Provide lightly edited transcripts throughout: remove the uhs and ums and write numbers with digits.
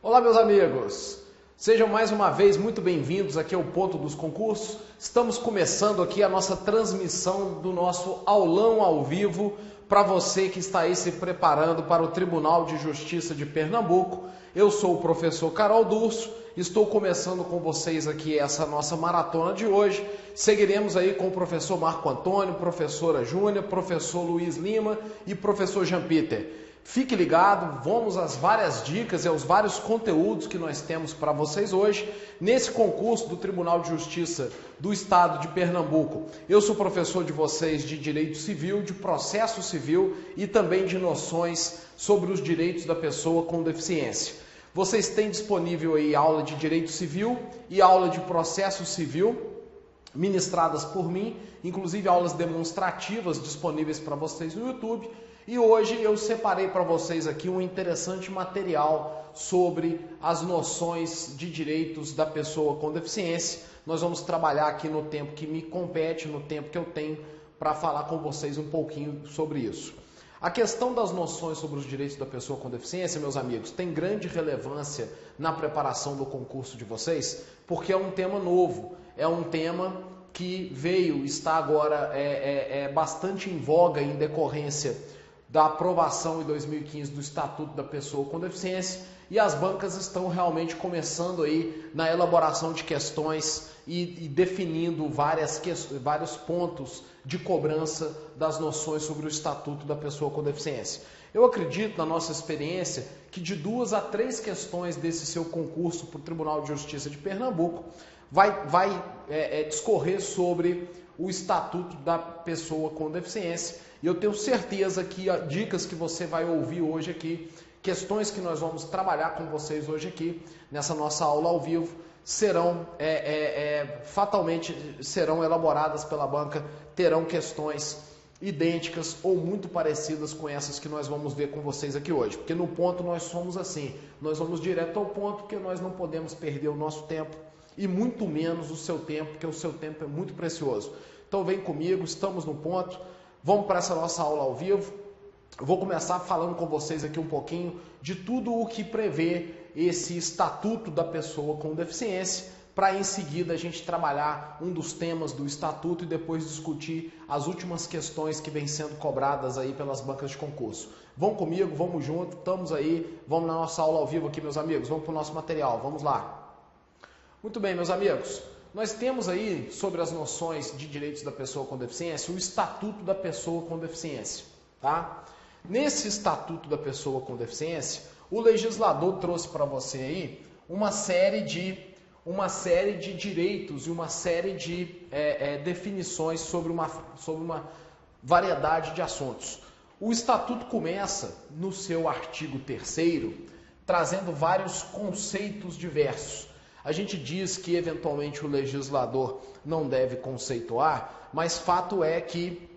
Olá, meus amigos! Sejam mais uma vez muito bem-vindos aqui ao Ponto dos Concursos. Estamos começando aqui a nossa transmissão do nosso aulão ao vivo para você que está aí se preparando para o Tribunal de Justiça de Pernambuco. Eu sou o professor Carol Durso, estou começando com vocês aqui essa nossa maratona de hoje. Seguiremos aí com o professor Marco Antônio, professora Júnia, professor Luiz Lima e professor Jean Peter. Fique ligado, vamos às várias dicas e aos vários conteúdos que nós temos para vocês hoje nesse concurso do Tribunal de Justiça do Estado de Pernambuco. Eu sou professor de vocês de Direito Civil, de Processo Civil e também de noções sobre os direitos da pessoa com deficiência. Vocês têm disponível aí aula de Direito Civil e aula de Processo Civil ministradas por mim, inclusive aulas demonstrativas disponíveis para vocês no YouTube. E hoje eu separei para vocês aqui um interessante material sobre as noções de direitos da pessoa com deficiência. Nós vamos trabalhar aqui no tempo que me compete, no tempo que eu tenho para falar com vocês um pouquinho sobre isso. A questão das noções sobre os direitos da pessoa com deficiência, meus amigos, tem grande relevância na preparação do concurso de vocês, porque é um tema novo, é um tema que está agora bastante em voga em decorrência da aprovação em 2015 do Estatuto da Pessoa com Deficiência, e as bancas estão realmente começando aí na elaboração de questões e definindo vários pontos de cobrança das noções sobre o Estatuto da Pessoa com Deficiência. Eu acredito, na nossa experiência, que de 2 a 3 questões desse seu concurso para o Tribunal de Justiça de Pernambuco vai discorrer sobre o Estatuto da Pessoa com Deficiência. E eu tenho certeza que dicas que você vai ouvir hoje aqui, questões que nós vamos trabalhar com vocês hoje aqui, nessa nossa aula ao vivo, fatalmente serão elaboradas pela banca, terão questões idênticas ou muito parecidas com essas que nós vamos ver com vocês aqui hoje. Porque no ponto nós somos assim, nós vamos direto ao ponto, porque nós não podemos perder o nosso tempo e muito menos o seu tempo, porque o seu tempo é muito precioso. Então vem comigo, estamos no ponto, vamos para essa nossa aula ao vivo. Eu vou começar falando com vocês aqui um pouquinho de tudo o que prevê esse Estatuto da Pessoa com Deficiência, para em seguida a gente trabalhar um dos temas do Estatuto e depois discutir as últimas questões que vêm sendo cobradas aí pelas bancas de concurso. Vão comigo, vamos junto, estamos aí, vamos na nossa aula ao vivo aqui, meus amigos, vamos para o nosso material, vamos lá. Muito bem, meus amigos, nós temos aí sobre as noções de direitos da pessoa com deficiência o Estatuto da Pessoa com Deficiência, tá? Nesse Estatuto da Pessoa com Deficiência, o legislador trouxe para você aí uma série de direitos e uma série de definições sobre uma variedade de assuntos. O Estatuto começa no seu artigo 3º, trazendo vários conceitos diversos. A gente diz que eventualmente o legislador não deve conceituar, mas fato é que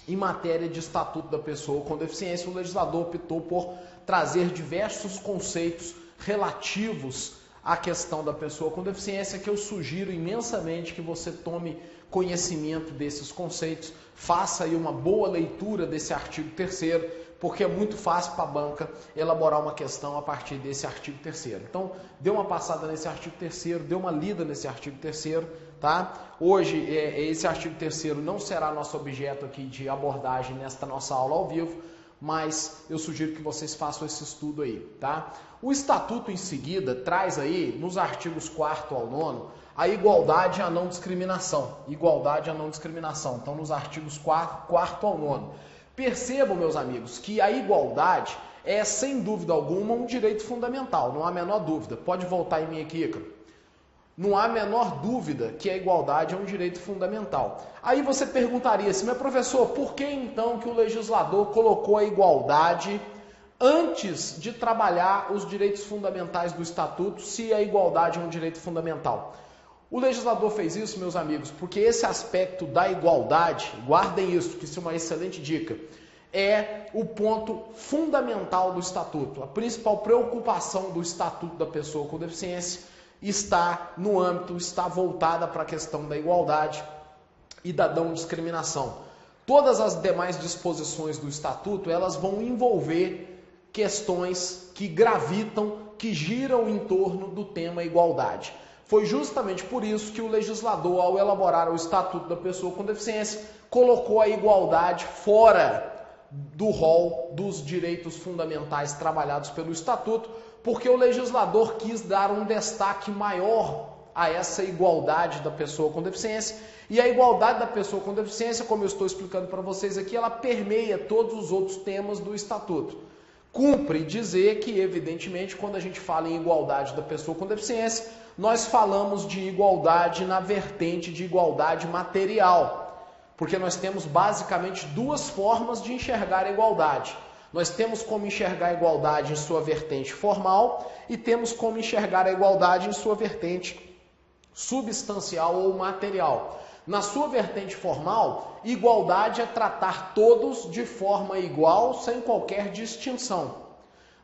em matéria de Estatuto da Pessoa com Deficiência, o legislador optou por trazer diversos conceitos relativos à questão da pessoa com deficiência, que eu sugiro imensamente que você tome conhecimento desses conceitos, faça aí uma boa leitura desse artigo 3º, porque é muito fácil para a banca elaborar uma questão a partir desse artigo 3º. Então, dê uma passada nesse artigo 3º, dê uma lida nesse artigo 3º, tá? Hoje, esse artigo 3º não será nosso objeto aqui de abordagem nesta nossa aula ao vivo, mas eu sugiro que vocês façam esse estudo aí, tá? O Estatuto, em seguida, traz aí, nos artigos 4º ao 9º, a igualdade e a não discriminação. Igualdade e a não discriminação. Então, nos artigos 4º ao 9º. Percebam, meus amigos, que a igualdade é, sem dúvida alguma, um direito fundamental, não há a menor dúvida. Pode voltar em mim aqui, Ícaro. Não há a menor dúvida que a igualdade é um direito fundamental. Aí você perguntaria assim, mas professor, por que então que o legislador colocou a igualdade antes de trabalhar os direitos fundamentais do Estatuto, se a igualdade é um direito fundamental? O legislador fez isso, meus amigos, porque esse aspecto da igualdade, guardem isso, que isso é uma excelente dica, é o ponto fundamental do Estatuto. A principal preocupação do Estatuto da Pessoa com Deficiência está no âmbito, está voltada para a questão da igualdade e da não discriminação. Todas as demais disposições do Estatuto, elas vão envolver questões que gravitam, que giram em torno do tema igualdade. Foi justamente por isso que o legislador, ao elaborar o Estatuto da Pessoa com Deficiência, colocou a igualdade fora do rol dos direitos fundamentais trabalhados pelo Estatuto, porque o legislador quis dar um destaque maior a essa igualdade da pessoa com deficiência. E a igualdade da pessoa com deficiência, como eu estou explicando para vocês aqui, ela permeia todos os outros temas do Estatuto. Cumpre dizer que, evidentemente, quando a gente fala em igualdade da pessoa com deficiência, nós falamos de igualdade na vertente de igualdade material, porque nós temos basicamente duas formas de enxergar a igualdade. Nós temos como enxergar a igualdade em sua vertente formal e temos como enxergar a igualdade em sua vertente substancial ou material. Na sua vertente formal, igualdade é tratar todos de forma igual, sem qualquer distinção.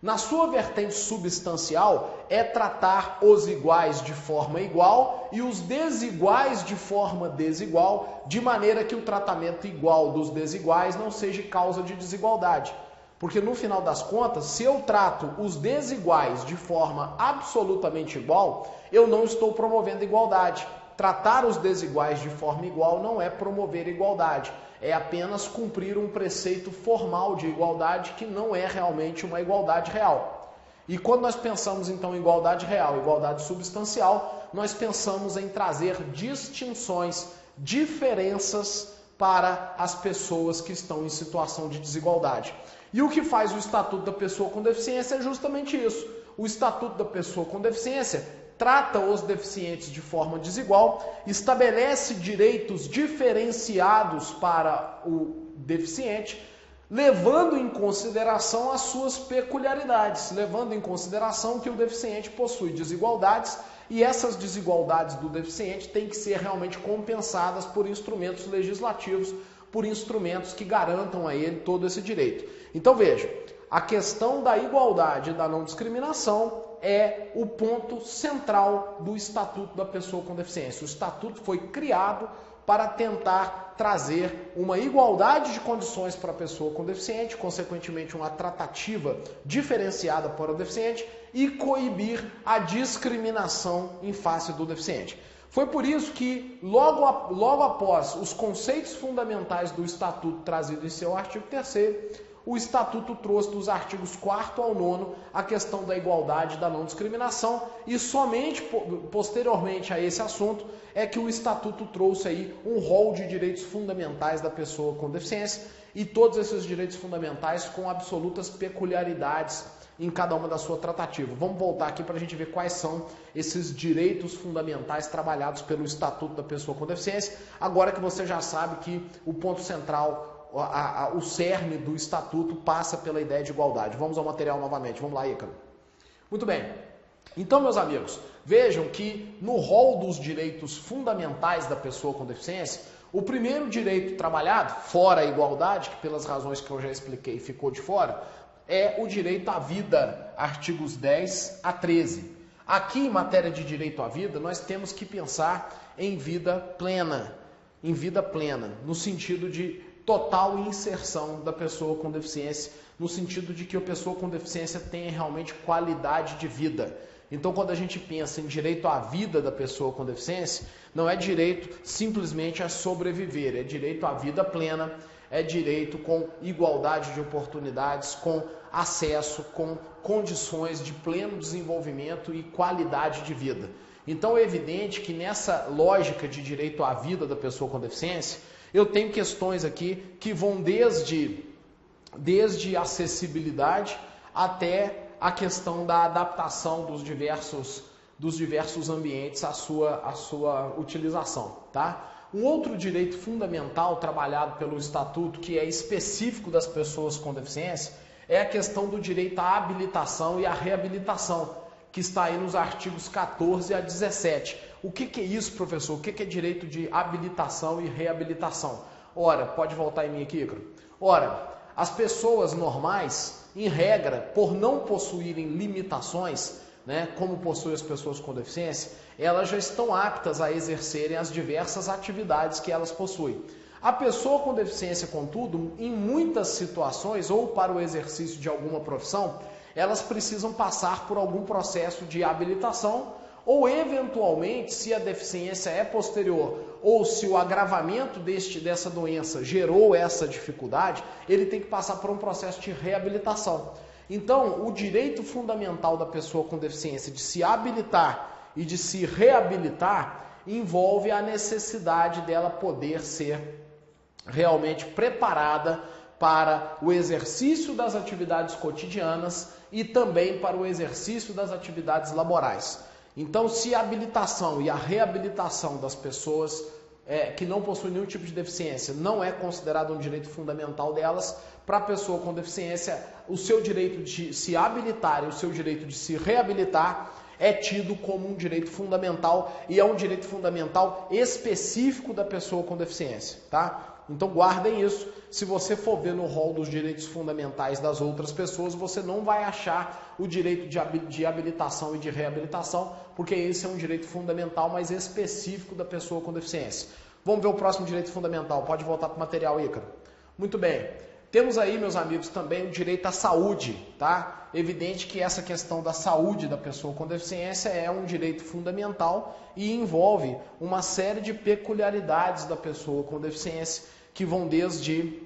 Na sua vertente substancial, é tratar os iguais de forma igual e os desiguais de forma desigual, de maneira que o tratamento igual dos desiguais não seja causa de desigualdade. Porque no final das contas, se eu trato os desiguais de forma absolutamente igual, eu não estou promovendo igualdade. Tratar os desiguais de forma igual não é promover igualdade, é apenas cumprir um preceito formal de igualdade que não é realmente uma igualdade real. E quando nós pensamos então em igualdade real, igualdade substancial, nós pensamos em trazer distinções, diferenças para as pessoas que estão em situação de desigualdade. E o que faz o Estatuto da Pessoa com Deficiência é justamente isso. O Estatuto da Pessoa com Deficiência trata os deficientes de forma desigual, estabelece direitos diferenciados para o deficiente, levando em consideração as suas peculiaridades, levando em consideração que o deficiente possui desigualdades e essas desigualdades do deficiente têm que ser realmente compensadas por instrumentos legislativos, por instrumentos que garantam a ele todo esse direito. Então veja, a questão da igualdade e da não discriminação é o ponto central do Estatuto da Pessoa com Deficiência. O Estatuto foi criado para tentar trazer uma igualdade de condições para a pessoa com deficiente, consequentemente uma tratativa diferenciada para o deficiente e coibir a discriminação em face do deficiente. Foi por isso que, logo após os conceitos fundamentais do Estatuto trazidos em seu artigo 3º, o Estatuto trouxe dos artigos 4º ao 9º a questão da igualdade e da não discriminação e somente posteriormente a esse assunto é que o Estatuto trouxe aí um rol de direitos fundamentais da pessoa com deficiência e todos esses direitos fundamentais com absolutas peculiaridades em cada uma da sua tratativa. Vamos voltar aqui para a gente ver quais são esses direitos fundamentais trabalhados pelo Estatuto da Pessoa com Deficiência, agora que você já sabe que o ponto central, o cerne do Estatuto passa pela ideia de igualdade. Vamos ao material novamente. Vamos lá, Ícaro. Muito bem. Então, meus amigos, vejam que no rol dos direitos fundamentais da pessoa com deficiência, o primeiro direito trabalhado, fora a igualdade, que pelas razões que eu já expliquei ficou de fora, é o direito à vida, artigos 10 a 13. Aqui, em matéria de direito à vida, nós temos que pensar em vida plena, no sentido de total inserção da pessoa com deficiência, no sentido de que a pessoa com deficiência tenha realmente qualidade de vida. Então, quando a gente pensa em direito à vida da pessoa com deficiência, não é direito simplesmente a sobreviver, é direito à vida plena, é direito com igualdade de oportunidades, com acesso, com condições de pleno desenvolvimento e qualidade de vida. Então, é evidente que nessa lógica de direito à vida da pessoa com deficiência, eu tenho questões aqui que vão desde acessibilidade até a questão da adaptação dos diversos ambientes à sua utilização, tá? Um outro direito fundamental trabalhado pelo Estatuto, que é específico das pessoas com deficiência, é a questão do direito à habilitação e à reabilitação, que está aí nos artigos 14 a 17. O que é isso, professor? O que é direito de habilitação e reabilitação? Ora, pode voltar em mim aqui, Ícaro? Ora, as pessoas normais, em regra, por não possuírem limitações, né, como possuem as pessoas com deficiência, elas já estão aptas a exercerem as diversas atividades que elas possuem. A pessoa com deficiência, contudo, em muitas situações, ou para o exercício de alguma profissão, elas precisam passar por algum processo de habilitação, ou eventualmente, se a deficiência é posterior, ou se o agravamento dessa doença gerou essa dificuldade, ele tem que passar por um processo de reabilitação. Então, o direito fundamental da pessoa com deficiência de se habilitar e de se reabilitar envolve a necessidade dela poder ser realmente preparada para o exercício das atividades cotidianas e também para o exercício das atividades laborais. Então, se a habilitação e a reabilitação das pessoas que não possuem nenhum tipo de deficiência não é considerado um direito fundamental delas, para a pessoa com deficiência, o seu direito de se habilitar e o seu direito de se reabilitar é tido como um direito fundamental e é um direito fundamental específico da pessoa com deficiência, tá? Então guardem isso. Se você for ver no rol dos direitos fundamentais das outras pessoas, você não vai achar o direito de habilitação e de reabilitação, porque esse é um direito fundamental, mas específico da pessoa com deficiência. Vamos ver o próximo direito fundamental. Pode voltar para o material, Ícaro. Muito bem. Temos aí, meus amigos, também o direito à saúde, tá? Evidente que essa questão da saúde da pessoa com deficiência é um direito fundamental e envolve uma série de peculiaridades da pessoa com deficiência que vão desde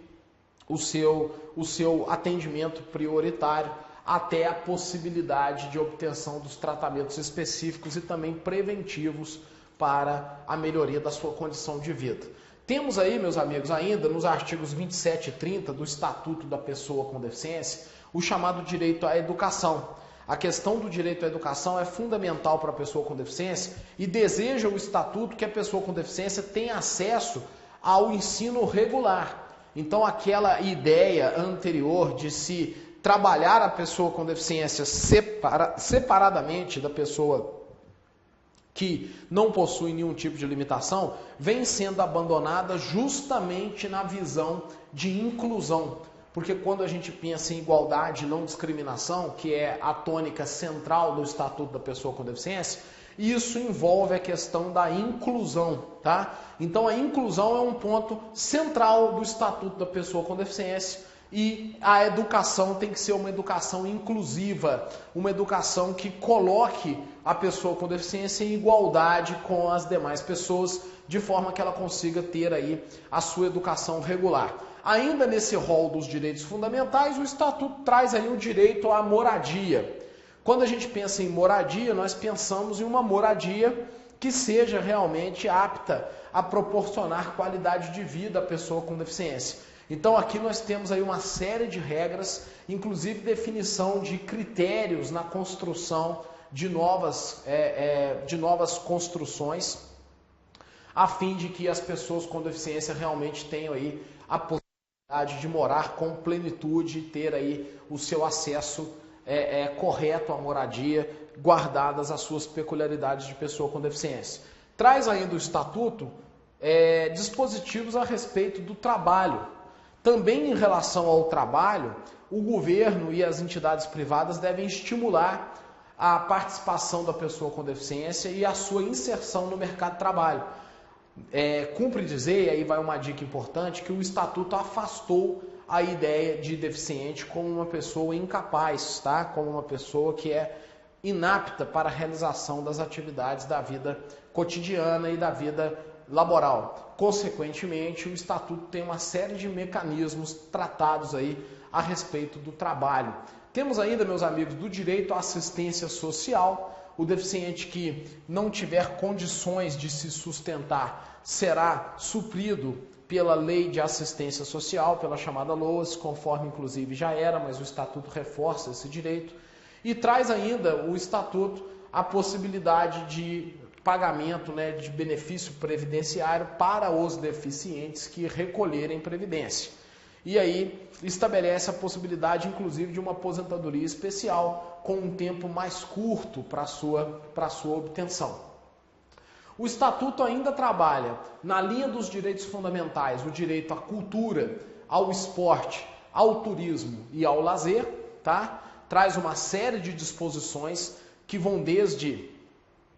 o seu atendimento prioritário até a possibilidade de obtenção dos tratamentos específicos e também preventivos para a melhoria da sua condição de vida. Temos aí, meus amigos, ainda nos artigos 27 e 30 do Estatuto da Pessoa com Deficiência, o chamado direito à educação. A questão do direito à educação é fundamental para a pessoa com deficiência e deseja o Estatuto que a pessoa com deficiência tenha acesso ao ensino regular. Então, aquela ideia anterior de se trabalhar a pessoa com deficiência separadamente da pessoa que não possui nenhum tipo de limitação, vem sendo abandonada justamente na visão de inclusão. Porque quando a gente pensa em igualdade e não discriminação, que é a tônica central do Estatuto da Pessoa com Deficiência, isso envolve a questão da inclusão, tá? Então a inclusão é um ponto central do Estatuto da Pessoa com Deficiência. E a educação tem que ser uma educação inclusiva, uma educação que coloque a pessoa com deficiência em igualdade com as demais pessoas, de forma que ela consiga ter aí a sua educação regular. Ainda nesse rol dos direitos fundamentais, o Estatuto traz aí o direito à moradia. Quando a gente pensa em moradia, nós pensamos em uma moradia que seja realmente apta a proporcionar qualidade de vida à pessoa com deficiência. Então aqui nós temos aí uma série de regras, inclusive definição de critérios na construção de novas construções, a fim de que as pessoas com deficiência realmente tenham aí a possibilidade de morar com plenitude e ter aí o seu acesso correto à moradia, guardadas as suas peculiaridades de pessoa com deficiência. Traz ainda o Estatuto dispositivos a respeito do trabalho. Também em relação ao trabalho, o governo e as entidades privadas devem estimular a participação da pessoa com deficiência e a sua inserção no mercado de trabalho. Cumpre dizer, e aí vai uma dica importante, que o Estatuto afastou a ideia de deficiente como uma pessoa incapaz, tá? Como uma pessoa que é inapta para a realização das atividades da vida cotidiana e da vida laboral. Consequentemente, o Estatuto tem uma série de mecanismos tratados aí a respeito do trabalho. Temos ainda, meus amigos, do direito à assistência social. O deficiente que não tiver condições de se sustentar será suprido pela Lei de Assistência Social, pela chamada LOAS, conforme inclusive já era, mas o Estatuto reforça esse direito. E traz ainda o Estatuto a possibilidade de pagamento de benefício previdenciário para os deficientes que recolherem previdência. E aí estabelece a possibilidade, inclusive, de uma aposentadoria especial com um tempo mais curto para a sua obtenção. O Estatuto ainda trabalha na linha dos direitos fundamentais, o direito à cultura, ao esporte, ao turismo e ao lazer, tá? Traz uma série de disposições que vão desde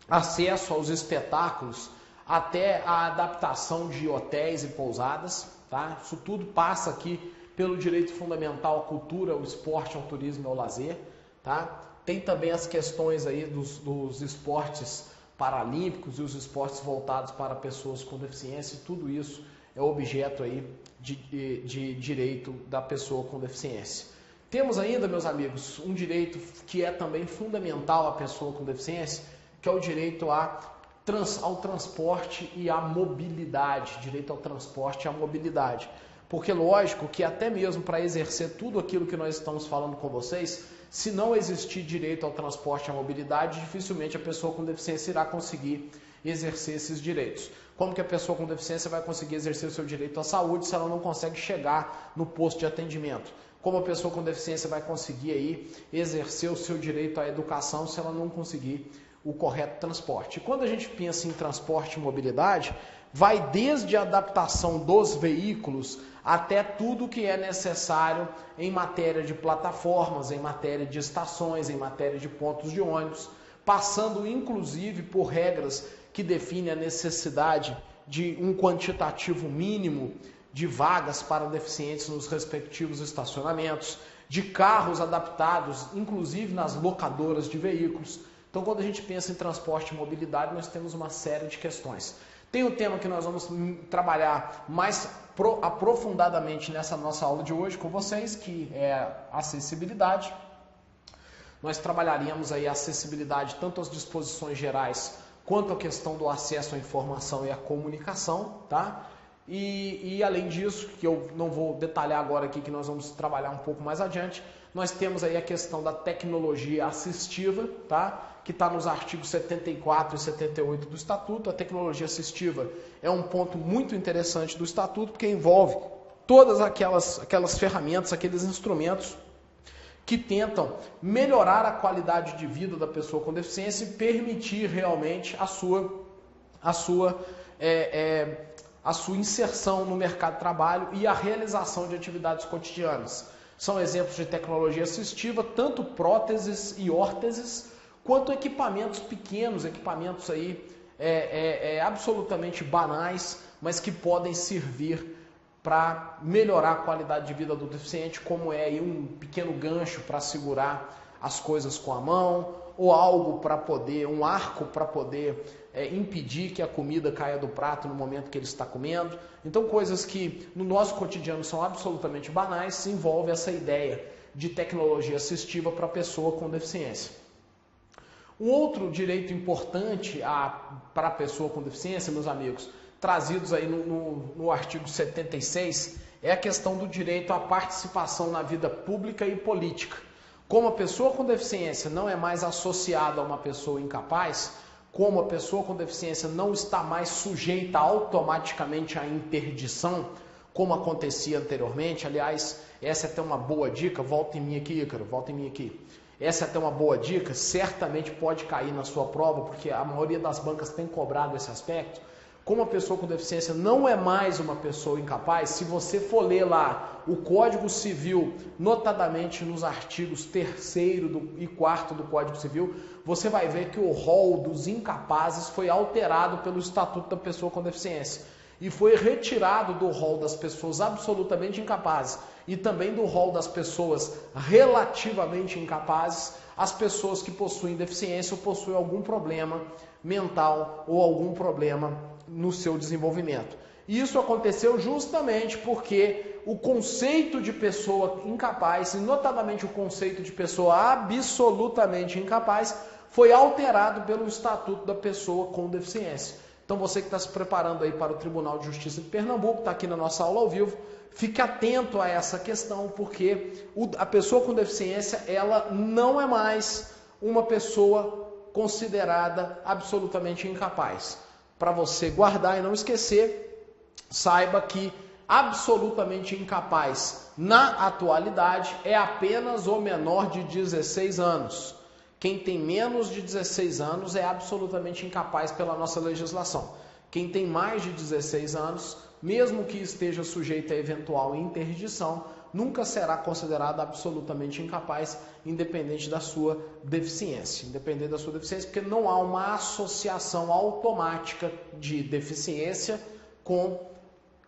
acesso aos espetáculos, até a adaptação de hotéis e pousadas, tá? Isso tudo passa aqui pelo direito fundamental à cultura, ao esporte, ao turismo e ao lazer, tá? Tem também as questões aí dos esportes paralímpicos e os esportes voltados para pessoas com deficiência, tudo isso é objeto aí de direito da pessoa com deficiência. Temos ainda, meus amigos, um direito que é também fundamental à pessoa com deficiência, que é o direito ao transporte e à mobilidade, direito ao transporte e à mobilidade. Porque lógico que até mesmo para exercer tudo aquilo que nós estamos falando com vocês, se não existir direito ao transporte e à mobilidade, dificilmente a pessoa com deficiência irá conseguir exercer esses direitos. Como que a pessoa com deficiência vai conseguir exercer o seu direito à saúde se ela não consegue chegar no posto de atendimento? Como a pessoa com deficiência vai conseguir aí exercer o seu direito à educação se ela não conseguir o correto transporte? E quando a gente pensa em transporte e mobilidade, vai desde a adaptação dos veículos até tudo que é necessário em matéria de plataformas, em matéria de estações, em matéria de pontos de ônibus, passando inclusive por regras que definem a necessidade de um quantitativo mínimo de vagas para deficientes nos respectivos estacionamentos, de carros adaptados, inclusive nas locadoras de veículos. Então, quando a gente pensa em transporte e mobilidade, nós temos uma série de questões. Tem um tema que nós vamos trabalhar mais aprofundadamente nessa nossa aula de hoje com vocês, que é acessibilidade. Nós trabalharíamos aí a acessibilidade tanto às disposições gerais quanto à questão do acesso à informação e à comunicação, tá? E além disso, que eu não vou detalhar agora aqui, que nós vamos trabalhar um pouco mais adiante, nós temos aí a questão da tecnologia assistiva, tá? Que está nos artigos 74 e 78 do Estatuto. A tecnologia assistiva é um ponto muito interessante do Estatuto, porque envolve todas aquelas ferramentas, aqueles instrumentos que tentam melhorar a qualidade de vida da pessoa com deficiência e permitir realmente a sua inserção no mercado de trabalho e a realização de atividades cotidianas. São exemplos de tecnologia assistiva, tanto próteses e órteses, quanto equipamentos pequenos, equipamentos aí absolutamente banais, mas que podem servir para melhorar a qualidade de vida do deficiente, como é aí um pequeno gancho para segurar as coisas com a mão, ou algo para poder, um arco para poder impedir que a comida caia do prato no momento que ele está comendo. Então, coisas que no nosso cotidiano são absolutamente banais, envolve essa ideia de tecnologia assistiva para a pessoa com deficiência. Um outro direito importante para a pessoa com deficiência, meus amigos, trazidos aí no artigo 76, é a questão do direito à participação na vida pública e política. Como a pessoa com deficiência não é mais associada a uma pessoa incapaz, como a pessoa com deficiência não está mais sujeita automaticamente à interdição, como acontecia anteriormente. Aliás, essa é até uma boa dica, volta em mim aqui, Ícaro, volta em mim aqui. Essa é até uma boa dica, certamente pode cair na sua prova, porque a maioria das bancas tem cobrado esse aspecto. Como a pessoa com deficiência não é mais uma pessoa incapaz, se você for ler lá o Código Civil, notadamente nos artigos 3º e 4º do Código Civil, você vai ver que o rol dos incapazes foi alterado pelo Estatuto da Pessoa com Deficiência e foi retirado do rol das pessoas absolutamente incapazes e também do rol das pessoas relativamente incapazes, as pessoas que possuem deficiência ou possuem algum problema mental ou algum problema no seu desenvolvimento. Isso aconteceu justamente porque o conceito de pessoa incapaz, e notadamente o conceito de pessoa absolutamente incapaz, foi alterado pelo Estatuto da Pessoa com Deficiência. Então você que está se preparando aí para o Tribunal de Justiça de Pernambuco, está aqui na nossa aula ao vivo, fique atento a essa questão, porque a pessoa com deficiência, ela não é mais uma pessoa considerada absolutamente incapaz. Para você guardar e não esquecer, saiba que absolutamente incapaz na atualidade é apenas o menor de 16 anos. Quem tem menos de 16 anos é absolutamente incapaz pela nossa legislação. Quem tem mais de 16 anos, mesmo que esteja sujeito a eventual interdição, nunca será considerado absolutamente incapaz, independente da sua deficiência. Independente da sua deficiência, porque não há uma associação automática de deficiência com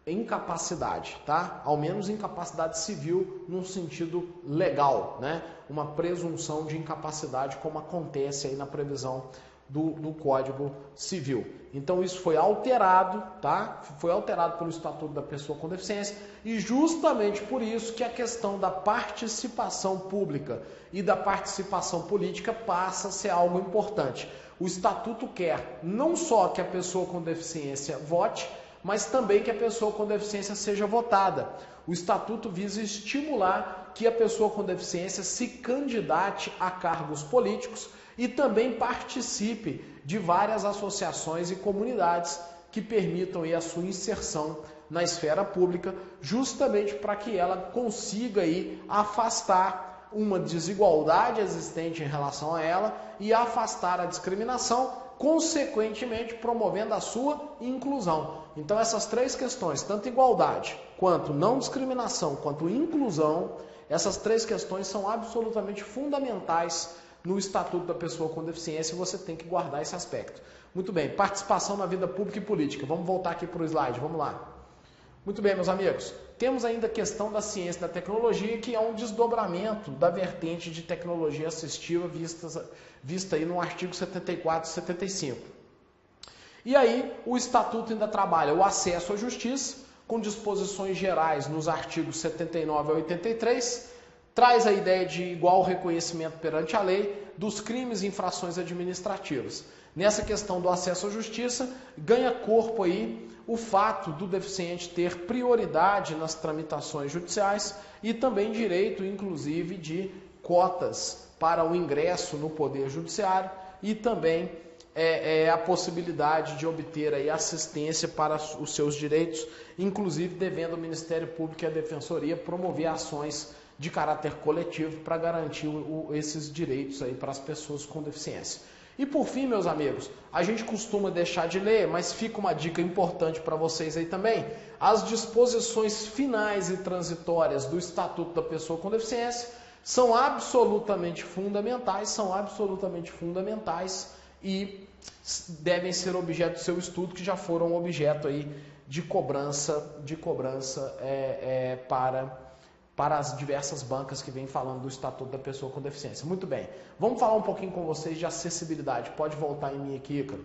incapacidade, tá? Ao menos incapacidade civil num sentido legal, né? Uma presunção de incapacidade, como acontece aí na previsão do Código Civil. Então isso foi alterado, tá? Foi alterado pelo Estatuto da Pessoa com Deficiência e justamente por isso que a questão da participação pública e da participação política passa a ser algo importante. O Estatuto quer não só que a pessoa com deficiência vote, mas também que a pessoa com deficiência seja votada. O Estatuto visa estimular que a pessoa com deficiência se candidate a cargos políticos e também participe de várias associações e comunidades que permitam aí a sua inserção na esfera pública, justamente para que ela consiga aí afastar uma desigualdade existente em relação a ela e afastar a discriminação, consequentemente promovendo a sua inclusão. Então essas três questões, tanto igualdade, quanto não discriminação, quanto inclusão, essas três questões são absolutamente fundamentais no Estatuto da Pessoa com Deficiência, e você tem que guardar esse aspecto. Muito bem, participação na vida pública e política. Vamos voltar aqui para o slide, vamos lá. Muito bem, meus amigos. Temos ainda a questão da ciência e da tecnologia, que é um desdobramento da vertente de tecnologia assistiva vista aí no artigo 74 e 75. E aí, o Estatuto ainda trabalha o acesso à justiça, com disposições gerais nos artigos 79 a 83, traz a ideia de igual reconhecimento perante a lei dos crimes e infrações administrativas. Nessa questão do acesso à justiça, ganha corpo aí o fato do deficiente ter prioridade nas tramitações judiciais e também direito, inclusive, de cotas para o ingresso no Poder Judiciário e também a possibilidade de obter aí assistência para os seus direitos, inclusive devendo o Ministério Público e a Defensoria promover ações de caráter coletivo para garantir esses direitos aí para as pessoas com deficiência. E por fim, meus amigos, a gente costuma deixar de ler, mas fica uma dica importante para vocês aí também, as disposições finais e transitórias do Estatuto da Pessoa com Deficiência são absolutamente fundamentais e devem ser objeto do seu estudo, que já foram objeto aí de cobrança para as diversas bancas que vêm falando do Estatuto da Pessoa com Deficiência. Muito bem, vamos falar um pouquinho com vocês de acessibilidade. Pode voltar em mim aqui, Ícaro.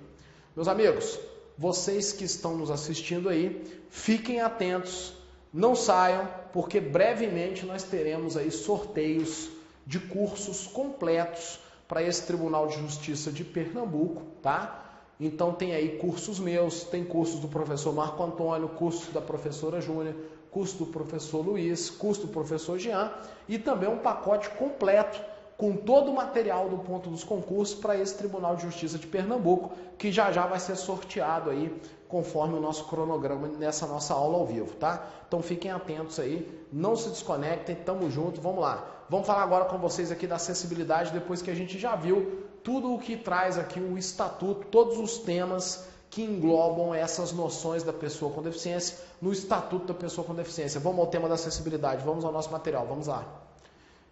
Meus amigos, vocês que estão nos assistindo aí, fiquem atentos, não saiam, porque brevemente nós teremos aí sorteios de cursos completos para esse Tribunal de Justiça de Pernambuco, tá? Então tem aí cursos meus, tem cursos do professor Marco Antônio, cursos da professora Júnia, curso do professor Luiz, curso do professor Jean e também um pacote completo com todo o material do ponto dos concursos para esse Tribunal de Justiça de Pernambuco, que já vai ser sorteado aí conforme o nosso cronograma nessa nossa aula ao vivo, tá? Então fiquem atentos aí, não se desconectem, tamo junto, vamos lá. Vamos falar agora com vocês aqui da acessibilidade, depois que a gente já viu tudo o que traz aqui o Estatuto, todos os temas que englobam essas noções da pessoa com deficiência no Estatuto da Pessoa com Deficiência. Vamos ao tema da acessibilidade, vamos ao nosso material, vamos lá.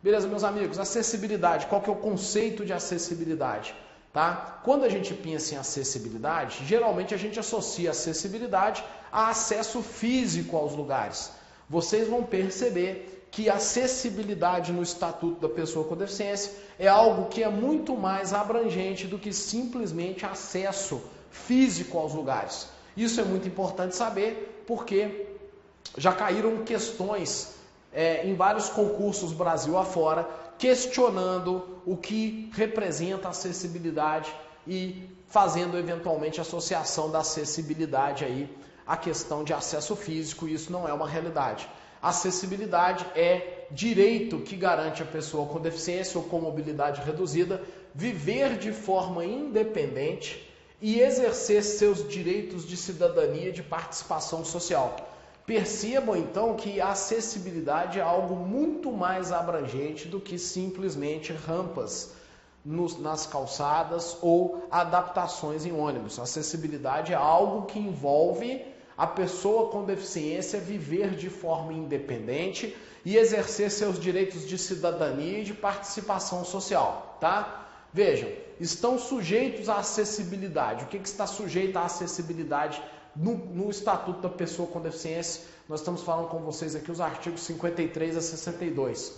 Beleza, meus amigos, acessibilidade, qual que é o conceito de acessibilidade? Tá? Quando a gente pensa em acessibilidade, geralmente a gente associa acessibilidade a acesso físico aos lugares. Vocês vão perceber que acessibilidade no Estatuto da Pessoa com Deficiência é algo que é muito mais abrangente do que simplesmente acesso físico aos lugares. Isso é muito importante saber, porque já caíram questões em vários concursos Brasil afora, questionando o que representa acessibilidade e fazendo eventualmente associação da acessibilidade aí à questão de acesso físico, e isso não é uma realidade. Acessibilidade é direito que garante a pessoa com deficiência ou com mobilidade reduzida viver de forma independente e exercer seus direitos de cidadania e de participação social. Percebam então que a acessibilidade é algo muito mais abrangente do que simplesmente rampas nas calçadas ou adaptações em ônibus. A acessibilidade é algo que envolve a pessoa com deficiência viver de forma independente e exercer seus direitos de cidadania e de participação social, tá? Vejam, estão sujeitos à acessibilidade. O que está sujeito à acessibilidade no Estatuto da Pessoa com Deficiência? Nós estamos falando com vocês aqui os artigos 53 a 62.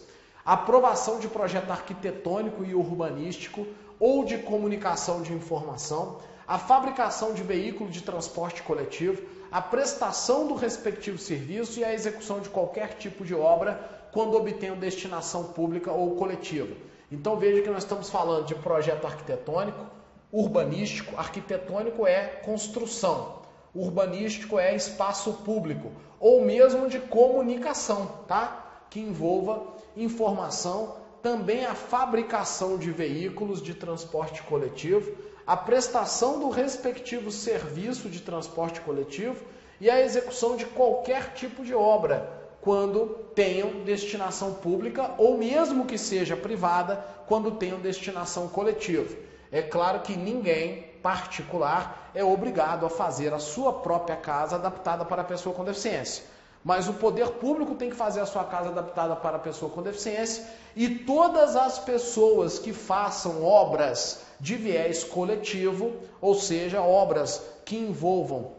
Aprovação de projeto arquitetônico e urbanístico ou de comunicação de informação, a fabricação de veículo de transporte coletivo, a prestação do respectivo serviço e a execução de qualquer tipo de obra quando obtenham destinação pública ou coletiva. Então veja que nós estamos falando de projeto arquitetônico, urbanístico. Arquitetônico é construção, urbanístico é espaço público, ou mesmo de comunicação, tá? Que envolva informação, também a fabricação de veículos de transporte coletivo, a prestação do respectivo serviço de transporte coletivo e a execução de qualquer tipo de obra, quando tenham destinação pública ou mesmo que seja privada, quando tenham destinação coletiva. É claro que ninguém particular é obrigado a fazer a sua própria casa adaptada para a pessoa com deficiência. Mas o poder público tem que fazer a sua casa adaptada para a pessoa com deficiência e todas as pessoas que façam obras de viés coletivo, ou seja, obras que envolvam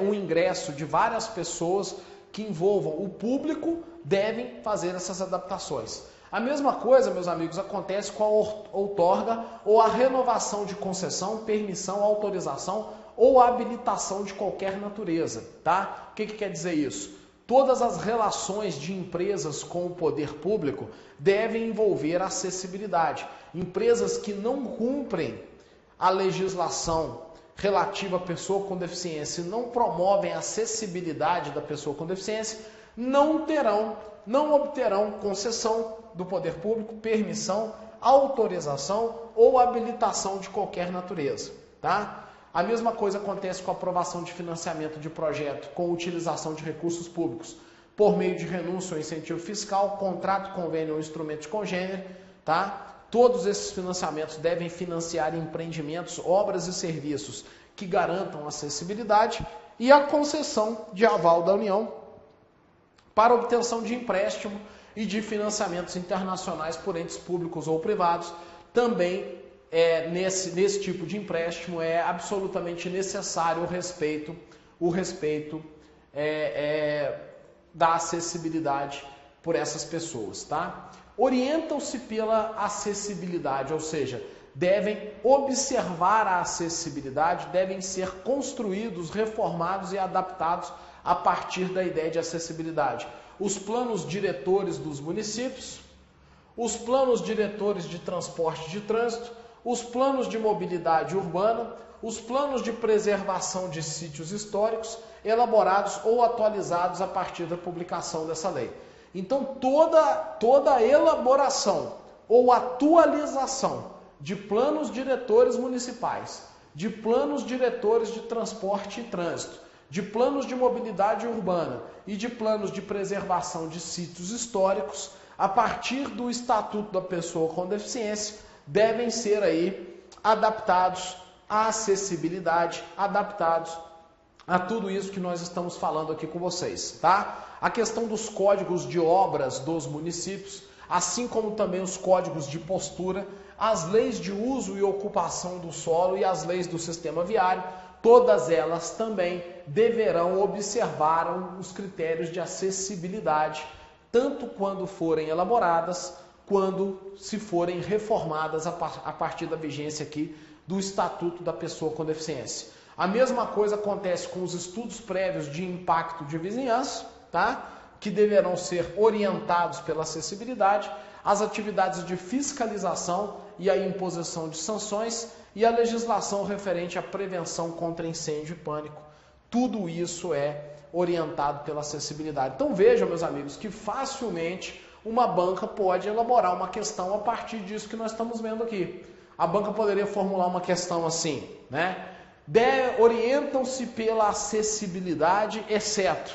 o ingresso de várias pessoas, que envolvam o público, devem fazer essas adaptações. A mesma coisa, meus amigos, acontece com a outorga ou a renovação de concessão, permissão, autorização ou habilitação de qualquer natureza, tá? O que quer dizer isso? Todas as relações de empresas com o poder público devem envolver acessibilidade. Empresas que não cumprem a legislação relativa à pessoa com deficiência e não promovem a acessibilidade da pessoa com deficiência, não obterão concessão do poder público, permissão, autorização ou habilitação de qualquer natureza, tá? A mesma coisa acontece com a aprovação de financiamento de projeto com utilização de recursos públicos por meio de renúncia ou incentivo fiscal, contrato, convênio ou instrumento congênere, tá? Todos esses financiamentos devem financiar empreendimentos, obras e serviços que garantam acessibilidade e a concessão de aval da União para obtenção de empréstimo e de financiamentos internacionais por entes públicos ou privados. Também nesse tipo de empréstimo é absolutamente necessário o respeito da acessibilidade por essas pessoas, tá? Orientam-se pela acessibilidade, ou seja, devem observar a acessibilidade, devem ser construídos, reformados e adaptados a partir da ideia de acessibilidade. Os planos diretores dos municípios, os planos diretores de transporte de trânsito, os planos de mobilidade urbana, os planos de preservação de sítios históricos, elaborados ou atualizados a partir da publicação dessa lei. Então, toda elaboração ou atualização de planos diretores municipais, de planos diretores de transporte e trânsito, de planos de mobilidade urbana e de planos de preservação de sítios históricos, a partir do Estatuto da Pessoa com Deficiência, devem ser aí adaptados à acessibilidade, adaptados a tudo isso que nós estamos falando aqui com vocês, tá? A questão dos códigos de obras dos municípios, assim como também os códigos de postura, as leis de uso e ocupação do solo e as leis do sistema viário, todas elas também deverão observar os critérios de acessibilidade, tanto quando forem elaboradas, quando se forem reformadas a partir da vigência aqui do Estatuto da Pessoa com Deficiência. A mesma coisa acontece com os estudos prévios de impacto de vizinhança, tá? Que deverão ser orientados pela acessibilidade, as atividades de fiscalização e a imposição de sanções e a legislação referente à prevenção contra incêndio e pânico. Tudo isso é orientado pela acessibilidade. Então vejam, meus amigos, que facilmente uma banca pode elaborar uma questão a partir disso que nós estamos vendo aqui. A banca poderia formular uma questão assim, né? Orientam-se pela acessibilidade, exceto.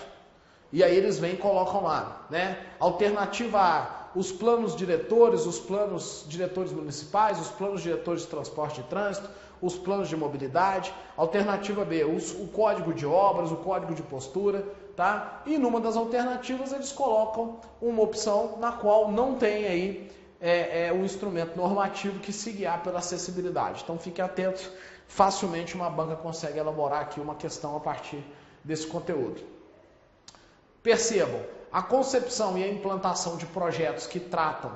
E aí eles vêm e colocam lá, né? Alternativa A, os planos diretores municipais, os planos diretores de transporte e trânsito, os planos de mobilidade. Alternativa B, o código de obras, o código de postura, tá? E numa das alternativas eles colocam uma opção na qual não tem aí o instrumento normativo que se guiar pela acessibilidade. Então fique atento, facilmente uma banca consegue elaborar aqui uma questão a partir desse conteúdo. Percebam, a concepção e a implantação de projetos que tratam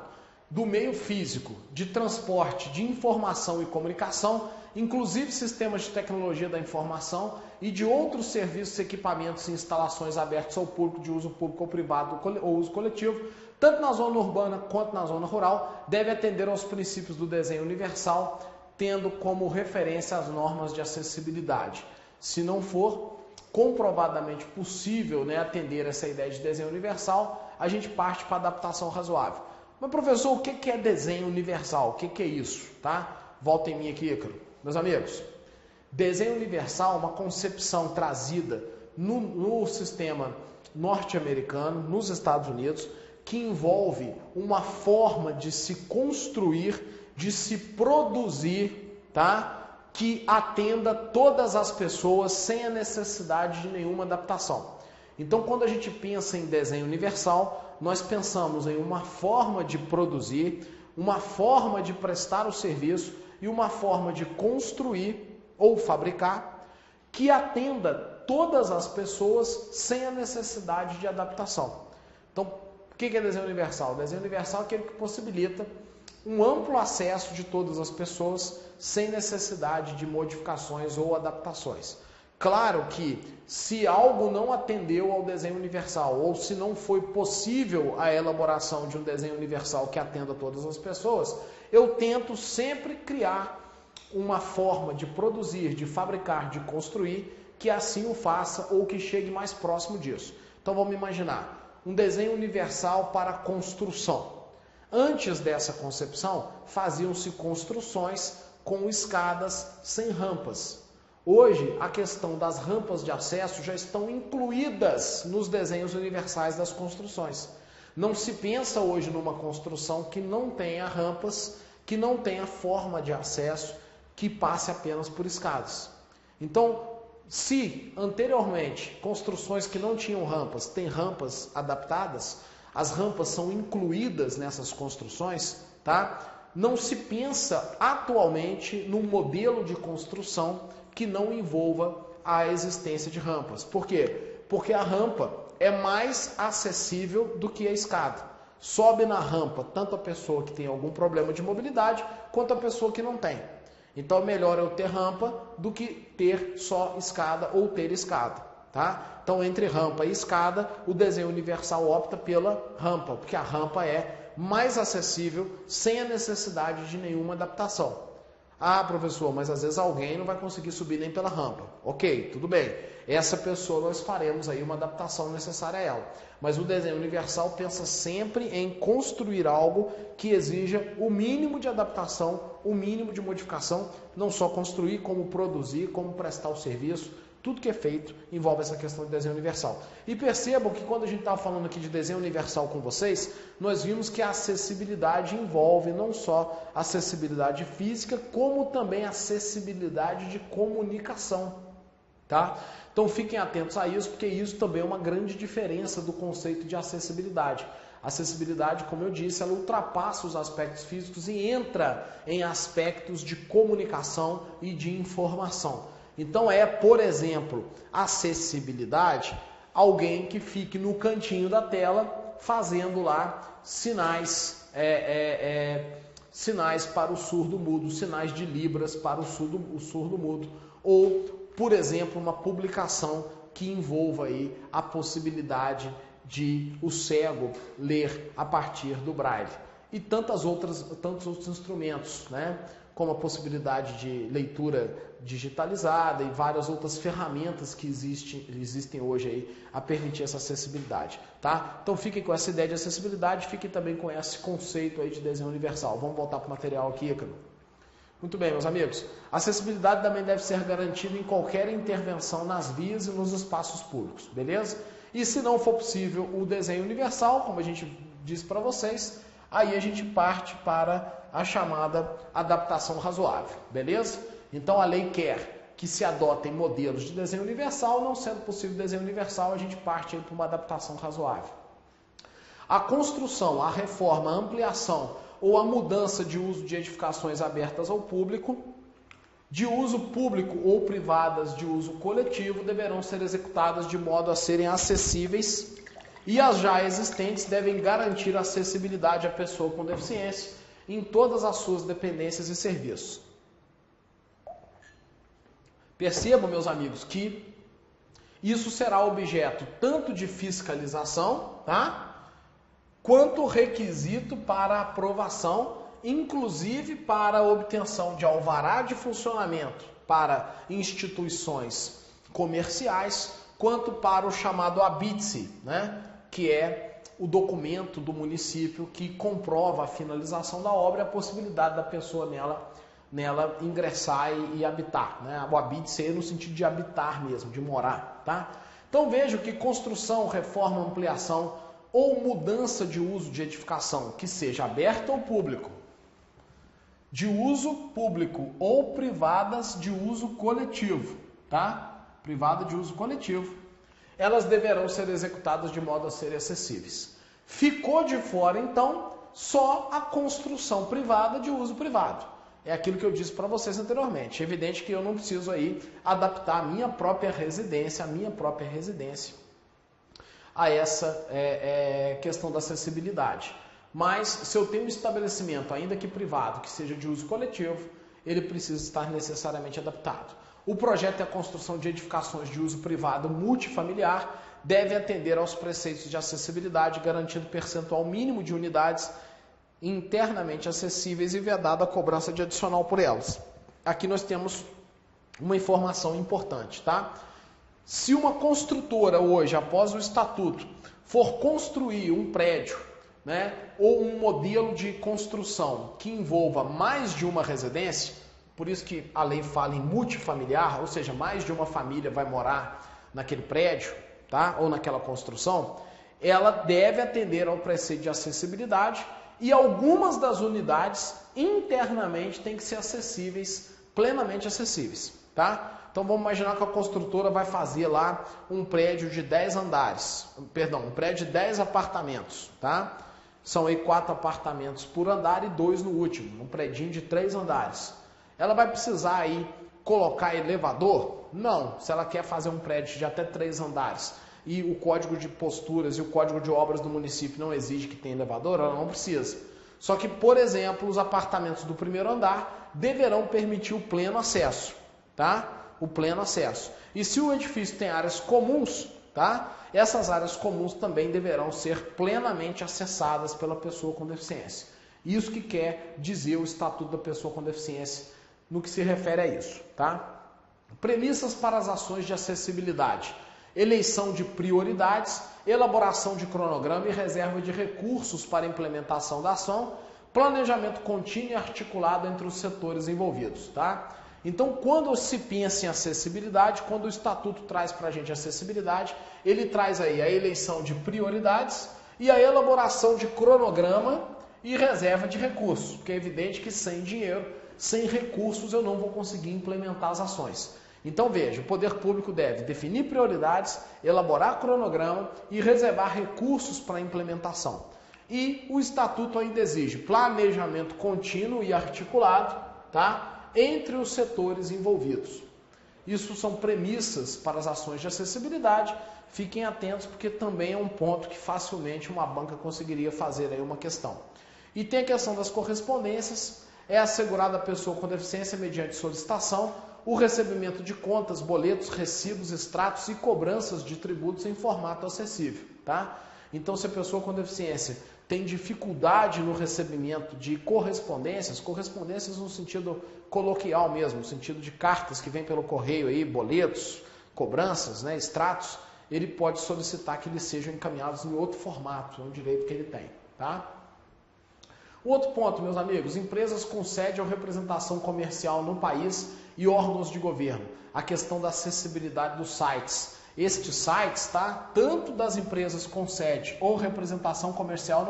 do meio físico, de transporte, de informação e comunicação, inclusive sistemas de tecnologia da informação e de outros serviços, equipamentos e instalações abertos ao público, de uso público ou privado ou uso coletivo, tanto na zona urbana quanto na zona rural, deve atender aos princípios do desenho universal, tendo como referência as normas de acessibilidade. Se não for comprovadamente possível, né, atender essa ideia de desenho universal, a gente parte para adaptação razoável. Mas, professor, o que é desenho universal? O que é isso? Tá? Volta em mim aqui, Ícaro. Meus amigos, desenho universal é uma concepção trazida no sistema norte-americano, nos Estados Unidos, que envolve uma forma de se construir, de se produzir, tá? Que atenda todas as pessoas sem a necessidade de nenhuma adaptação. Então, quando a gente pensa em desenho universal, nós pensamos em uma forma de produzir, uma forma de prestar o serviço e uma forma de construir ou fabricar que atenda todas as pessoas sem a necessidade de adaptação. Então, o que é desenho universal? Desenho universal é aquele que possibilita um amplo acesso de todas as pessoas sem necessidade de modificações ou adaptações. Claro que se algo não atendeu ao desenho universal ou se não foi possível a elaboração de um desenho universal que atenda a todas as pessoas, eu tento sempre criar uma forma de produzir, de fabricar, de construir que assim o faça ou que chegue mais próximo disso. Então vamos imaginar um desenho universal para construção. Antes dessa concepção, faziam-se construções com escadas sem rampas. Hoje, a questão das rampas de acesso já estão incluídas nos desenhos universais das construções. Não se pensa hoje numa construção que não tenha rampas, que não tenha forma de acesso, que passe apenas por escadas. Então, se anteriormente construções que não tinham rampas têm rampas adaptadas, as rampas são incluídas nessas construções, tá? Não se pensa atualmente num modelo de construção que não envolva a existência de rampas. Por quê? Porque a rampa é mais acessível do que a escada. Sobe na rampa tanto a pessoa que tem algum problema de mobilidade, quanto a pessoa que não tem. Então, melhor eu ter rampa do que ter só escada ou ter escada. Tá? Então, entre rampa e escada, o desenho universal opta pela rampa, porque a rampa é mais acessível, sem a necessidade de nenhuma adaptação. Ah, professor, mas às vezes alguém não vai conseguir subir nem pela rampa. Ok, tudo bem. Essa pessoa nós faremos aí uma adaptação necessária a ela. Mas o desenho universal pensa sempre em construir algo que exija o mínimo de adaptação, o mínimo de modificação, não só construir, como produzir, como prestar o serviço. Tudo que é feito envolve essa questão de desenho universal. E percebam que quando a gente estava falando aqui de desenho universal com vocês, nós vimos que a acessibilidade envolve não só acessibilidade física, como também acessibilidade de comunicação. Tá? Então fiquem atentos a isso, porque isso também é uma grande diferença do conceito de acessibilidade. A acessibilidade, como eu disse, ela ultrapassa os aspectos físicos e entra em aspectos de comunicação e de informação. Então por exemplo, acessibilidade, alguém que fique no cantinho da tela fazendo lá sinais, sinais para o surdo-mudo, sinais de libras para o surdo-mudo, ou, por exemplo, uma publicação que envolva aí a possibilidade de o cego ler a partir do braille. E tantos outros instrumentos, né? Como a possibilidade de leitura digitalizada e várias outras ferramentas que existem hoje aí a permitir essa acessibilidade, tá? Então fiquem com essa ideia de acessibilidade, fiquem também com esse conceito aí de desenho universal. Vamos voltar para o material aqui, Ícaro. Muito bem, meus amigos. A acessibilidade também deve ser garantida em qualquer intervenção nas vias e nos espaços públicos, beleza? E se não for possível o desenho universal, como a gente disse para vocês, aí a gente parte para a chamada adaptação razoável, beleza? Então a lei quer que se adotem modelos de desenho universal, não sendo possível desenho universal, a gente parte para uma adaptação razoável. A construção, a reforma, a ampliação ou a mudança de uso de edificações abertas ao público, de uso público ou privadas de uso coletivo, deverão ser executadas de modo a serem acessíveis e as já existentes devem garantir acessibilidade à pessoa com deficiência em todas as suas dependências e serviços. Percebam, meus amigos, que isso será objeto tanto de fiscalização, tá? Quanto requisito para aprovação, inclusive para a obtenção de alvará de funcionamento para instituições comerciais, quanto para o chamado ABITSE, né? Que é o documento do município que comprova a finalização da obra e a possibilidade da pessoa nela ingressar e habitar, né? O ABITSE no sentido de habitar mesmo, de morar, tá? Então vejo que construção, reforma, ampliação ou mudança de uso de edificação que seja aberta ao público, de uso público ou privadas de uso coletivo, tá? Privada de uso coletivo, elas deverão ser executadas de modo a serem acessíveis. Ficou de fora, então, só a construção privada de uso privado. É aquilo que eu disse para vocês anteriormente. É evidente que eu não preciso aí adaptar a minha própria residência a essa questão da acessibilidade. Mas se eu tenho um estabelecimento, ainda que privado, que seja de uso coletivo, ele precisa estar necessariamente adaptado. O projeto e a construção de edificações de uso privado multifamiliar deve atender aos preceitos de acessibilidade, garantindo percentual mínimo de unidades internamente acessíveis e vedada a cobrança de adicional por elas. Aqui nós temos uma informação importante, tá? Se uma construtora hoje, após o estatuto, for construir um prédio, né, ou um modelo de construção que envolva mais de uma residência, por isso que a lei fala em multifamiliar, ou seja, mais de uma família vai morar naquele prédio, tá, ou naquela construção, ela deve atender ao preceito de acessibilidade e algumas das unidades internamente têm que ser acessíveis, plenamente acessíveis, tá? Então vamos imaginar que a construtora vai fazer lá um prédio de 10 andares, um prédio de 10 apartamentos, tá? São aí 4 apartamentos por andar e 2 no último, um predinho de 3 andares. Ela vai precisar aí colocar elevador? Não, se ela quer fazer um prédio de até 3 andares e o código de posturas e o código de obras do município não exige que tenha elevador, ela não precisa. Só que, por exemplo, os apartamentos do primeiro andar deverão permitir o pleno acesso, tá? O pleno acesso. E se o edifício tem áreas comuns, tá? Essas áreas comuns também deverão ser plenamente acessadas pela pessoa com deficiência. Isso que quer dizer o Estatuto da Pessoa com Deficiência no que se refere a isso, tá? Premissas para as ações de acessibilidade. Eleição de prioridades, elaboração de cronograma e reserva de recursos para implementação da ação, planejamento contínuo e articulado entre os setores envolvidos, tá? Então, quando se pensa em acessibilidade, quando o Estatuto traz para a gente acessibilidade, ele traz aí a eleição de prioridades e a elaboração de cronograma e reserva de recursos, porque é evidente que sem dinheiro, sem recursos, eu não vou conseguir implementar as ações. Então veja, o poder público deve definir prioridades, elaborar cronograma e reservar recursos para a implementação. E o Estatuto ainda exige planejamento contínuo e articulado, tá, entre os setores envolvidos. Isso são premissas para as ações de acessibilidade. Fiquem atentos porque também é um ponto que facilmente uma banca conseguiria fazer aí uma questão. E tem a questão das correspondências. É assegurada a pessoa com deficiência mediante solicitação o recebimento de contas, boletos, recibos, extratos e cobranças de tributos em formato acessível, tá? Então, se a pessoa com deficiência tem dificuldade no recebimento de correspondências no sentido coloquial mesmo, no sentido de cartas que vêm pelo correio aí, boletos, cobranças, né, extratos, ele pode solicitar que eles sejam encaminhados em outro formato, é um direito que ele tem, tá? O outro ponto, meus amigos, empresas com sede ou representação comercial no país e órgãos de governo. A questão da acessibilidade dos sites. Estes sites, tá? Tanto das empresas com sede ou representação comercial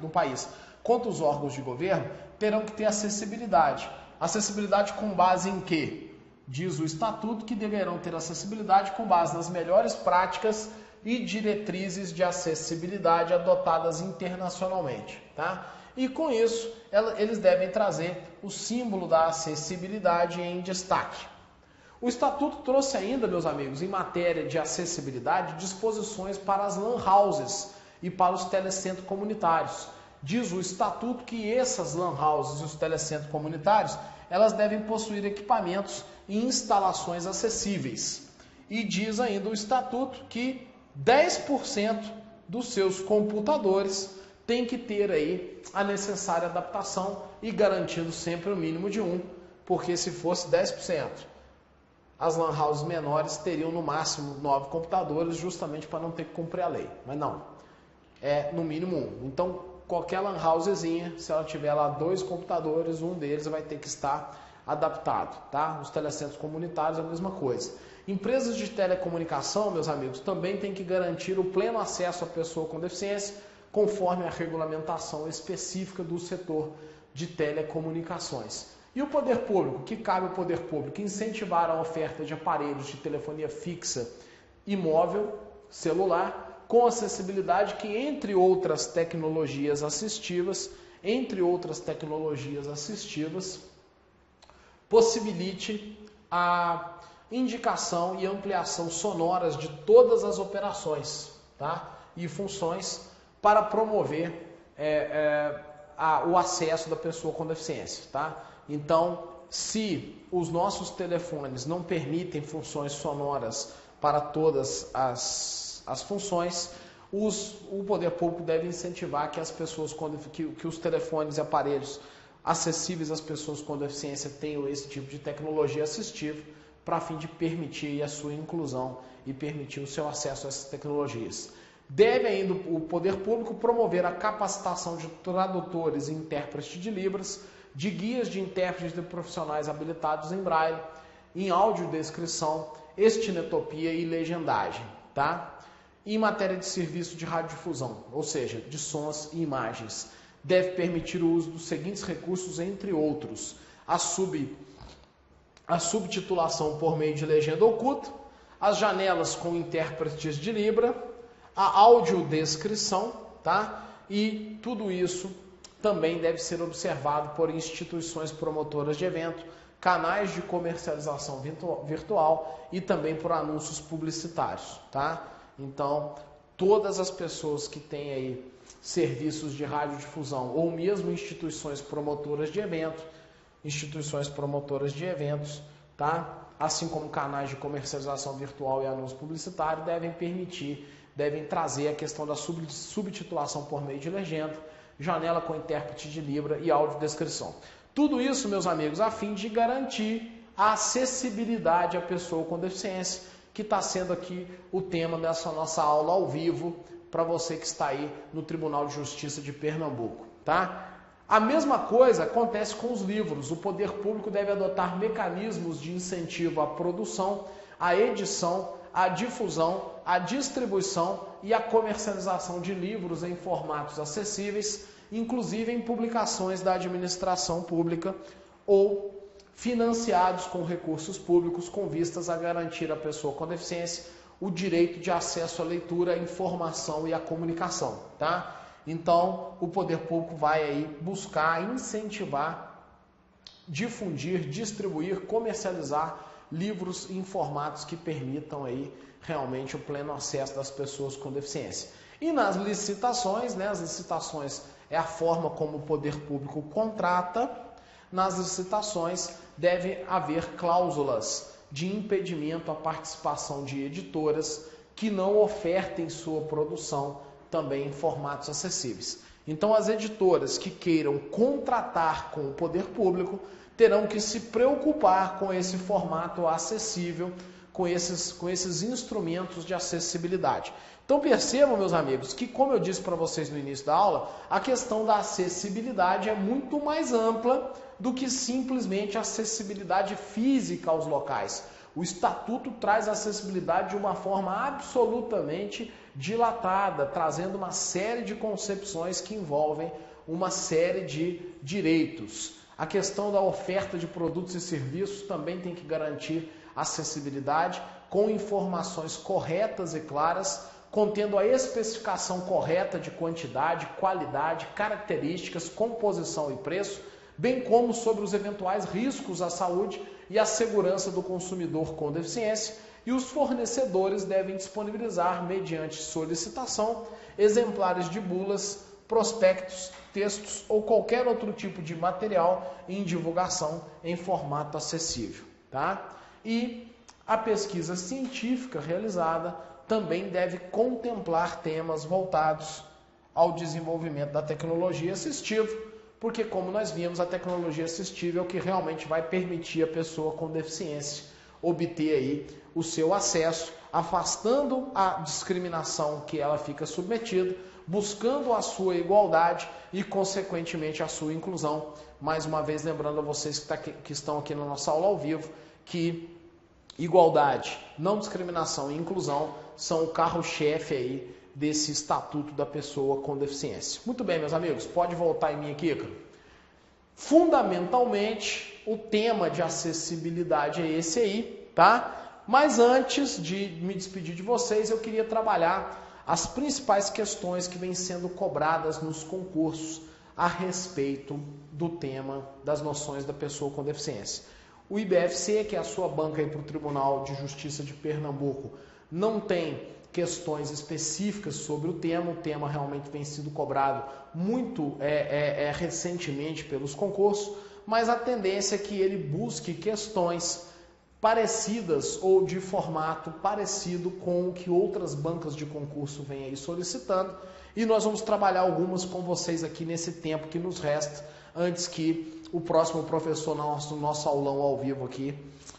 no país, quanto os órgãos de governo, terão que ter acessibilidade. Acessibilidade com base em quê? Diz o Estatuto que deverão ter acessibilidade com base nas melhores práticas e diretrizes de acessibilidade adotadas internacionalmente, tá? E com isso, eles devem trazer o símbolo da acessibilidade em destaque. O Estatuto trouxe ainda, meus amigos, em matéria de acessibilidade, disposições para as lan houses e para os telecentros comunitários. Diz o Estatuto que essas lan houses e os telecentros comunitários, elas devem possuir equipamentos e instalações acessíveis. E diz ainda o Estatuto que 10% dos seus computadores tem que ter aí a necessária adaptação e garantindo sempre o mínimo de 1, porque se fosse 10%, as lan houses menores teriam no máximo 9 computadores, justamente para não ter que cumprir a lei. Mas não, é no mínimo 1. Então, qualquer lan housezinha, se ela tiver lá 2 computadores, um deles vai ter que estar adaptado, tá? Os telecentros comunitários, a mesma coisa. Empresas de telecomunicação, meus amigos, também têm que garantir o pleno acesso à pessoa com deficiência, conforme a regulamentação específica do setor de telecomunicações. E o poder público? Que cabe ao poder público? Incentivar a oferta de aparelhos de telefonia fixa e móvel, celular, com acessibilidade que, entre outras tecnologias assistivas, possibilite a indicação e ampliação sonoras de todas as operações, tá? E funções para promover o acesso da pessoa com deficiência, tá? Então, se os nossos telefones não permitem funções sonoras para todas as funções, o poder público deve incentivar que as pessoas que os telefones e aparelhos acessíveis às pessoas com deficiência tenham esse tipo de tecnologia assistiva, para fim de permitir a sua inclusão e permitir o seu acesso a essas tecnologias. Deve ainda o poder público promover a capacitação de tradutores e intérpretes de Libras, de guias de intérpretes de profissionais habilitados em braille, em audiodescrição, estinetopia e legendagem, tá? Em matéria de serviço de radiodifusão, ou seja, de sons e imagens, deve permitir o uso dos seguintes recursos, entre outros: a subtitulação por meio de legenda oculta, as janelas com intérpretes de Libra, a audiodescrição, tá? E tudo isso também deve ser observado por instituições promotoras de evento, canais de comercialização virtual e também por anúncios publicitários, tá? Então, todas as pessoas que têm aí serviços de radiodifusão ou mesmo instituições promotoras de eventos, tá? Assim como canais de comercialização virtual e anúncio publicitário, devem trazer a questão da subtitulação por meio de legenda, janela com intérprete de Libra e audiodescrição. Tudo isso, meus amigos, a fim de garantir a acessibilidade à pessoa com deficiência, que está sendo aqui o tema dessa nossa aula ao vivo para você que está aí no Tribunal de Justiça de Pernambuco, tá? A mesma coisa acontece com os livros. O poder público deve adotar mecanismos de incentivo à produção, à edição, à difusão, à distribuição e à comercialização de livros em formatos acessíveis, inclusive em publicações da administração pública ou financiados com recursos públicos com vistas a garantir à pessoa com deficiência o direito de acesso à leitura, à informação e à comunicação, tá? Então, o poder público vai aí buscar incentivar, difundir, distribuir, comercializar livros em formatos que permitam aí realmente o pleno acesso das pessoas com deficiência. E nas licitações, né, as licitações é a forma como o poder público contrata. Nas licitações deve haver cláusulas de impedimento à participação de editoras que não ofertem sua produção também em formatos acessíveis. Então, as editoras que queiram contratar com o poder público terão que se preocupar com esse formato acessível, com esses instrumentos de acessibilidade. Então percebam, meus amigos, que como eu disse para vocês no início da aula, a questão da acessibilidade é muito mais ampla do que simplesmente a acessibilidade física aos locais. O Estatuto traz a acessibilidade de uma forma absolutamente dilatada, trazendo uma série de concepções que envolvem uma série de direitos. A questão da oferta de produtos e serviços também tem que garantir acessibilidade com informações corretas e claras, contendo a especificação correta de quantidade, qualidade, características, composição e preço, bem como sobre os eventuais riscos à saúde e à segurança do consumidor com deficiência, e os fornecedores devem disponibilizar, mediante solicitação, exemplares de bulas, prospectos, textos ou qualquer outro tipo de material em divulgação em formato acessível, tá? E a pesquisa científica realizada também deve contemplar temas voltados ao desenvolvimento da tecnologia assistiva, porque, como nós vimos, a tecnologia assistiva é o que realmente vai permitir a pessoa com deficiência obter aí o seu acesso, afastando a discriminação que ela fica submetida, buscando a sua igualdade e, consequentemente, a sua inclusão. Mais uma vez, lembrando a vocês que estão aqui na nossa aula ao vivo, que igualdade, não discriminação e inclusão são o carro-chefe aí desse estatuto da pessoa com deficiência. Muito bem, meus amigos, pode voltar em mim aqui, Ícaro. Fundamentalmente, o tema de acessibilidade é esse aí, tá? Mas antes de me despedir de vocês, eu queria trabalhar as principais questões que vêm sendo cobradas nos concursos a respeito do tema das noções da pessoa com deficiência. O IBFC, que é a sua banca para o Tribunal de Justiça de Pernambuco, não tem questões específicas sobre o tema realmente vem sendo cobrado muito recentemente pelos concursos, mas a tendência é que ele busque questões parecidas ou de formato parecido com o que outras bancas de concurso vêm aí solicitando, e nós vamos trabalhar algumas com vocês aqui nesse tempo que nos resta, antes que o próximo professor no nosso aulão ao vivo aqui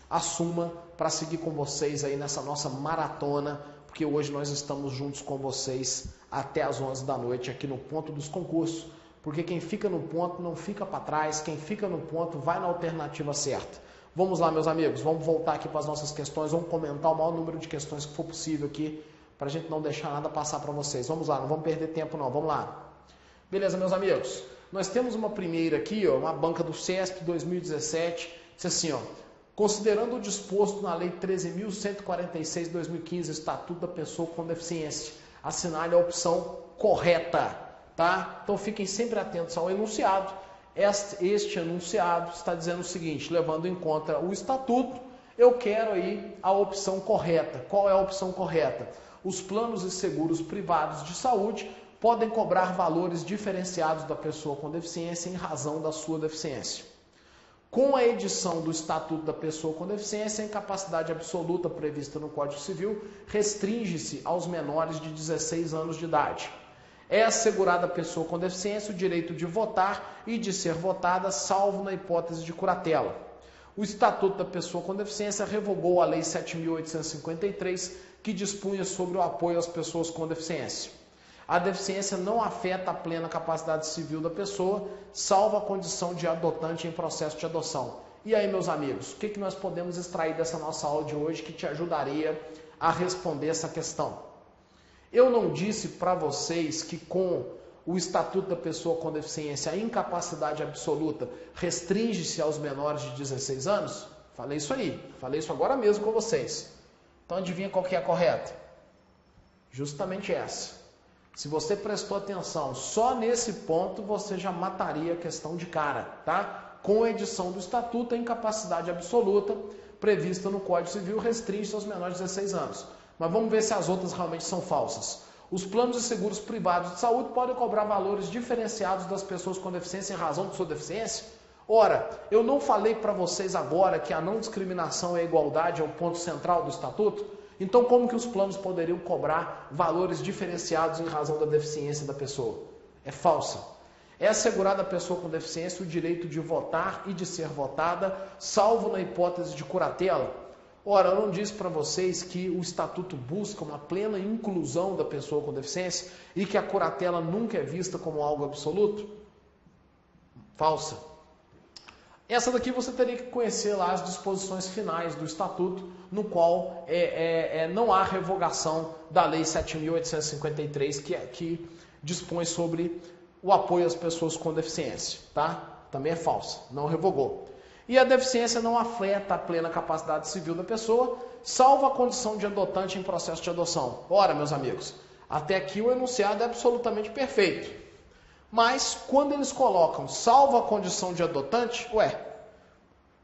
assuma para seguir com vocês aí nessa nossa maratona, porque hoje nós estamos juntos com vocês até as 11 da noite aqui no Ponto dos Concursos, porque quem fica no ponto não fica para trás, quem fica no ponto vai na alternativa certa. Vamos lá, meus amigos, vamos voltar aqui para as nossas questões, vamos comentar o maior número de questões que for possível aqui, para a gente não deixar nada passar para vocês. Vamos lá, não vamos perder tempo não, vamos lá. Beleza, meus amigos? Nós temos uma primeira aqui, ó, uma banca do CESP 2017, diz assim, ó, considerando o disposto na Lei 13.146/2015, Estatuto da Pessoa com Deficiência, assinale a opção correta, tá? Então fiquem sempre atentos ao enunciado. Este enunciado está dizendo o seguinte, levando em conta o Estatuto, eu quero aí a opção correta. Qual é a opção correta? Os planos e seguros privados de saúde podem cobrar valores diferenciados da pessoa com deficiência em razão da sua deficiência. Com a edição do Estatuto da Pessoa com Deficiência, a incapacidade absoluta prevista no Código Civil restringe-se aos menores de 16 anos de idade. É assegurada à pessoa com deficiência o direito de votar e de ser votada, salvo na hipótese de curatela. O Estatuto da Pessoa com Deficiência revogou a Lei 7.853, que dispunha sobre o apoio às pessoas com deficiência. A deficiência não afeta a plena capacidade civil da pessoa, salvo a condição de adotante em processo de adoção. E aí, meus amigos, o que nós podemos extrair dessa nossa aula de hoje que te ajudaria a responder essa questão? Eu não disse para vocês que com o Estatuto da Pessoa com Deficiência a incapacidade absoluta restringe-se aos menores de 16 anos? Falei isso aí, falei isso agora mesmo com vocês. Então adivinha qual que é a correta? Justamente essa. Se você prestou atenção só nesse ponto, você já mataria a questão de cara, tá? Com a edição do Estatuto, a incapacidade absoluta prevista no Código Civil restringe-se aos menores de 16 anos. Mas vamos ver se as outras realmente são falsas. Os planos de seguros privados de saúde podem cobrar valores diferenciados das pessoas com deficiência em razão de sua deficiência? Ora, eu não falei para vocês agora que a não discriminação e a igualdade é o ponto central do Estatuto? Então, como que os planos poderiam cobrar valores diferenciados em razão da deficiência da pessoa? É falsa. É assegurada à pessoa com deficiência o direito de votar e de ser votada, salvo na hipótese de curatela? Ora, eu não disse para vocês que o Estatuto busca uma plena inclusão da pessoa com deficiência e que a curatela nunca é vista como algo absoluto? Falsa. Essa daqui você teria que conhecer lá as disposições finais do Estatuto, no qual não há revogação da Lei 7.853, que dispõe sobre o apoio às pessoas com deficiência, tá? Também é falsa, não revogou. E a deficiência não afeta a plena capacidade civil da pessoa, salvo a condição de adotante em processo de adoção. Ora, meus amigos, até aqui o enunciado é absolutamente perfeito. Mas, quando eles colocam salvo a condição de adotante,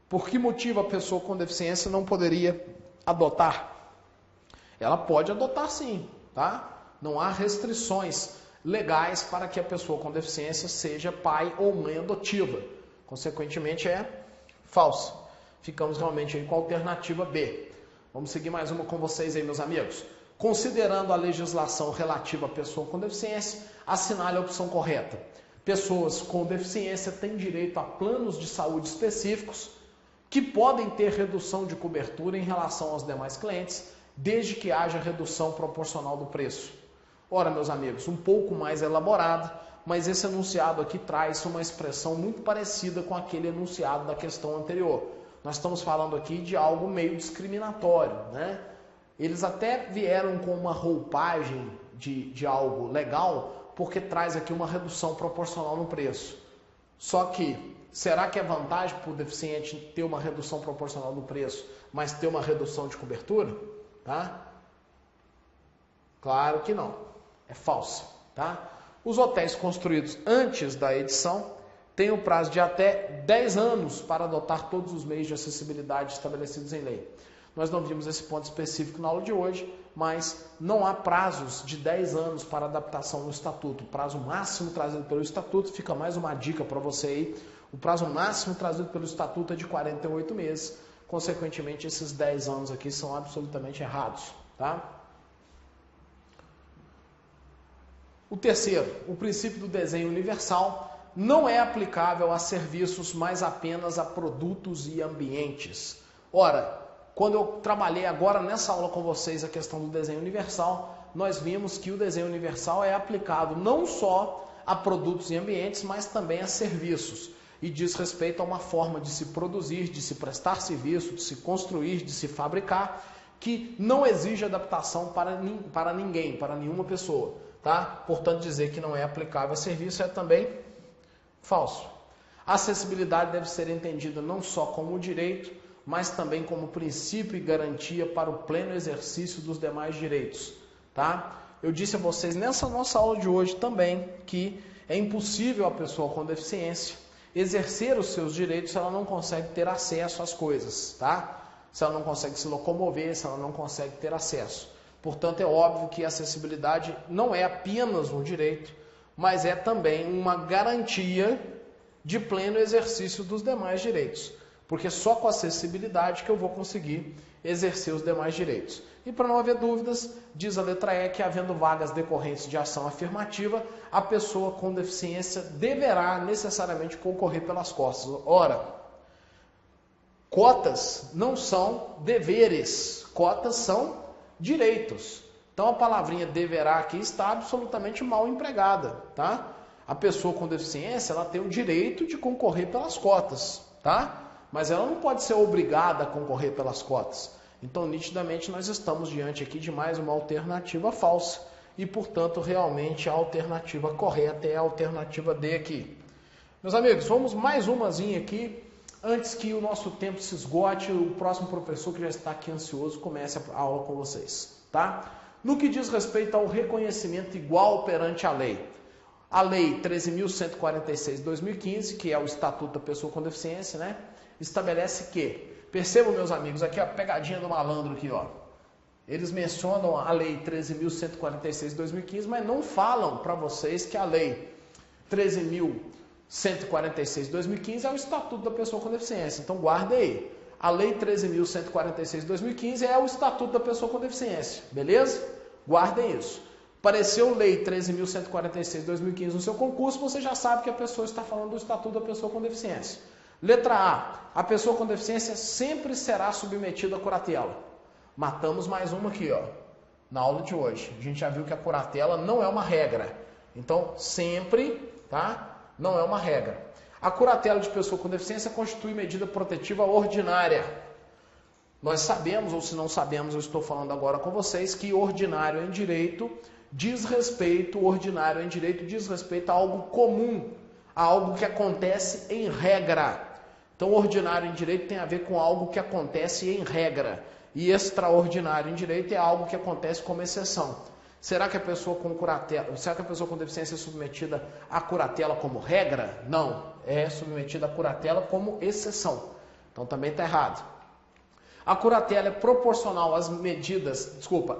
por que motivo a pessoa com deficiência não poderia adotar? Ela pode adotar sim, tá? Não há restrições legais para que a pessoa com deficiência seja pai ou mãe adotiva. Consequentemente, é falso. Ficamos realmente aí com a alternativa B. Vamos seguir mais uma com vocês aí, meus amigos. Considerando a legislação relativa à pessoa com deficiência, assinale a opção correta. Pessoas com deficiência têm direito a planos de saúde específicos que podem ter redução de cobertura em relação aos demais clientes, desde que haja redução proporcional do preço. Ora, meus amigos, um pouco mais elaborado, mas esse enunciado aqui traz uma expressão muito parecida com aquele enunciado da questão anterior. Nós estamos falando aqui de algo meio discriminatório, né? Eles até vieram com uma roupagem de algo legal, porque traz aqui uma redução proporcional no preço. Só que, será que é vantagem para o deficiente ter uma redução proporcional no preço, mas ter uma redução de cobertura? Tá? Claro que não. É falso. Tá? Os hotéis construídos antes da edição têm o prazo de até 10 anos para adotar todos os meios de acessibilidade estabelecidos em lei. Nós não vimos esse ponto específico na aula de hoje, mas não há prazos de 10 anos para adaptação no Estatuto. O prazo máximo trazido pelo Estatuto, fica mais uma dica para você aí, o prazo máximo trazido pelo Estatuto é de 48 meses. Consequentemente, esses 10 anos aqui são absolutamente errados. Tá? O terceiro, o princípio do desenho universal não é aplicável a serviços, mas apenas a produtos e ambientes. Ora, quando eu trabalhei agora nessa aula com vocês a questão do desenho universal, nós vimos que o desenho universal é aplicado não só a produtos e ambientes, mas também a serviços. E diz respeito a uma forma de se produzir, de se prestar serviço, de se construir, de se fabricar, que não exige adaptação para ninguém, para nenhuma pessoa. Tá? Portanto, dizer que não é aplicável a serviço é também falso. A acessibilidade deve ser entendida não só como direito, mas também como princípio e garantia para o pleno exercício dos demais direitos. Tá? Eu disse a vocês nessa nossa aula de hoje também que é impossível a pessoa com deficiência exercer os seus direitos se ela não consegue ter acesso às coisas. Tá? Se ela não consegue se locomover, se ela não consegue ter acesso. Portanto, é óbvio que a acessibilidade não é apenas um direito, mas é também uma garantia de pleno exercício dos demais direitos. Porque só com acessibilidade que eu vou conseguir exercer os demais direitos. E para não haver dúvidas, diz a letra E que, havendo vagas decorrentes de ação afirmativa, a pessoa com deficiência deverá necessariamente concorrer pelas cotas. Ora, cotas não são deveres, cotas são direitos. Então a palavrinha deverá aqui está absolutamente mal empregada, tá? A pessoa com deficiência, ela tem o direito de concorrer pelas cotas, tá? Mas ela não pode ser obrigada a concorrer pelas cotas. Então, nitidamente, nós estamos diante aqui de mais uma alternativa falsa. E, portanto, realmente a alternativa correta é a alternativa D aqui. Meus amigos, vamos mais umazinha aqui. Antes que o nosso tempo se esgote, o próximo professor que já está aqui ansioso comece a aula com vocês. Tá? No que diz respeito ao reconhecimento igual perante a lei. A Lei 13.146 de 2015, que é o Estatuto da Pessoa com Deficiência, né? Estabelece que, percebam, meus amigos, aqui a pegadinha do malandro aqui, ó. Eles mencionam a Lei 13.146 de 2015, mas não falam para vocês que a Lei 13.146 de 2015 é o Estatuto da Pessoa com Deficiência. Então guarda aí. A Lei 13.146 de 2015 é o Estatuto da Pessoa com Deficiência. Beleza? Guardem isso. Apareceu Lei 13.146 de 2015 no seu concurso, você já sabe que a pessoa está falando do Estatuto da Pessoa com Deficiência. Letra A pessoa com deficiência sempre será submetida à curatela. Matamos mais uma aqui, ó, na aula de hoje. A gente já viu que a curatela não é uma regra. Então, sempre, tá? Não é uma regra. A curatela de pessoa com deficiência constitui medida protetiva ordinária. Nós sabemos, ou se não sabemos, eu estou falando agora com vocês, que ordinário em direito diz respeito a algo comum, a algo que acontece em regra. Então, ordinário em direito tem a ver com algo que acontece em regra. E extraordinário em direito é algo que acontece como exceção. Será que a pessoa com curatela, será que a pessoa com deficiência é submetida à curatela como regra? Não, é submetida à curatela como exceção. Então também está errado. A curatela é proporcional às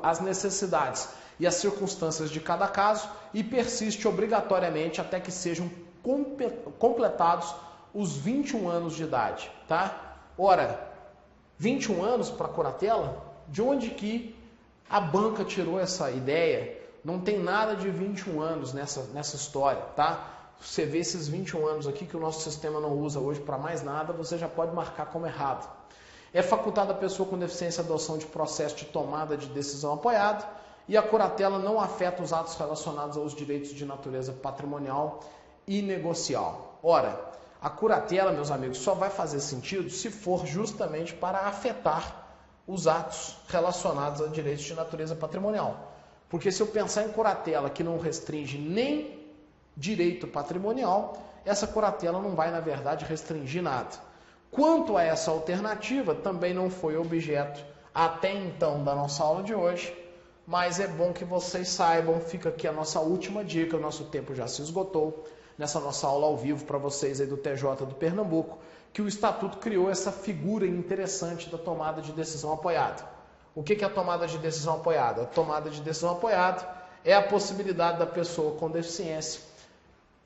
às necessidades e às circunstâncias de cada caso e persiste obrigatoriamente até que sejam completados os 21 anos de idade, tá? Ora, 21 anos para curatela? De onde que a banca tirou essa ideia? Não tem nada de 21 anos nessa história, tá? Você vê esses 21 anos aqui que o nosso sistema não usa hoje para mais nada, você já pode marcar como errado. É facultada a pessoa com deficiência a adoção de processo de tomada de decisão apoiado e a curatela não afeta os atos relacionados aos direitos de natureza patrimonial e negocial. Ora, a curatela, meus amigos, só vai fazer sentido se for justamente para afetar os atos relacionados a direitos de natureza patrimonial. Porque se eu pensar em curatela que não restringe nem direito patrimonial, essa curatela não vai, na verdade, restringir nada. Quanto a essa alternativa, também não foi objeto até então da nossa aula de hoje, mas é bom que vocês saibam, fica aqui a nossa última dica, o nosso tempo já se esgotou, nessa nossa aula ao vivo para vocês aí do TJ do Pernambuco, que o Estatuto criou essa figura interessante da tomada de decisão apoiada. O que é a tomada de decisão apoiada? A tomada de decisão apoiada é a possibilidade da pessoa com deficiência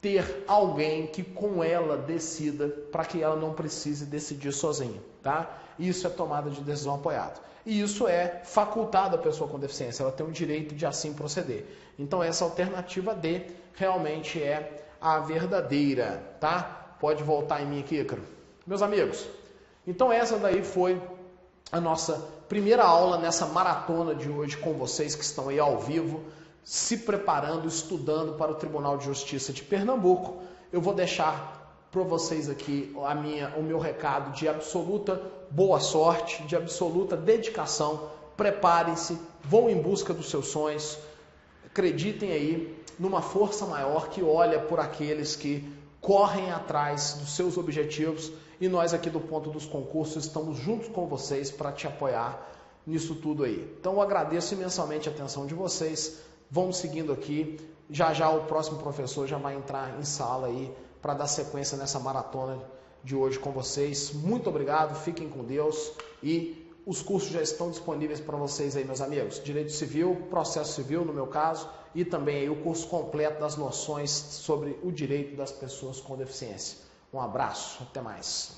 ter alguém que com ela decida para que ela não precise decidir sozinha, tá? Isso é tomada de decisão apoiada. E isso é facultado à pessoa com deficiência, ela tem o direito de assim proceder. Então essa alternativa D realmente é a verdadeira, tá? Pode voltar em mim aqui, Ícaro. Meus amigos, então essa daí foi a nossa primeira aula nessa maratona de hoje com vocês que estão aí ao vivo, se preparando, estudando para o Tribunal de Justiça de Pernambuco. Eu vou deixar para vocês aqui o meu recado de absoluta boa sorte, de absoluta dedicação. Preparem-se, vão em busca dos seus sonhos, acreditem aí numa força maior que olha por aqueles que correm atrás dos seus objetivos e nós aqui do Ponto dos Concursos estamos juntos com vocês para te apoiar nisso tudo aí. Então eu agradeço imensamente a atenção de vocês. Vamos seguindo aqui, já o próximo professor já vai entrar em sala aí para dar sequência nessa maratona de hoje com vocês. Muito obrigado, fiquem com Deus e os cursos já estão disponíveis para vocês aí, meus amigos. Direito Civil, Processo Civil, no meu caso, e também aí o curso completo das noções sobre o direito das pessoas com deficiência. Um abraço, até mais.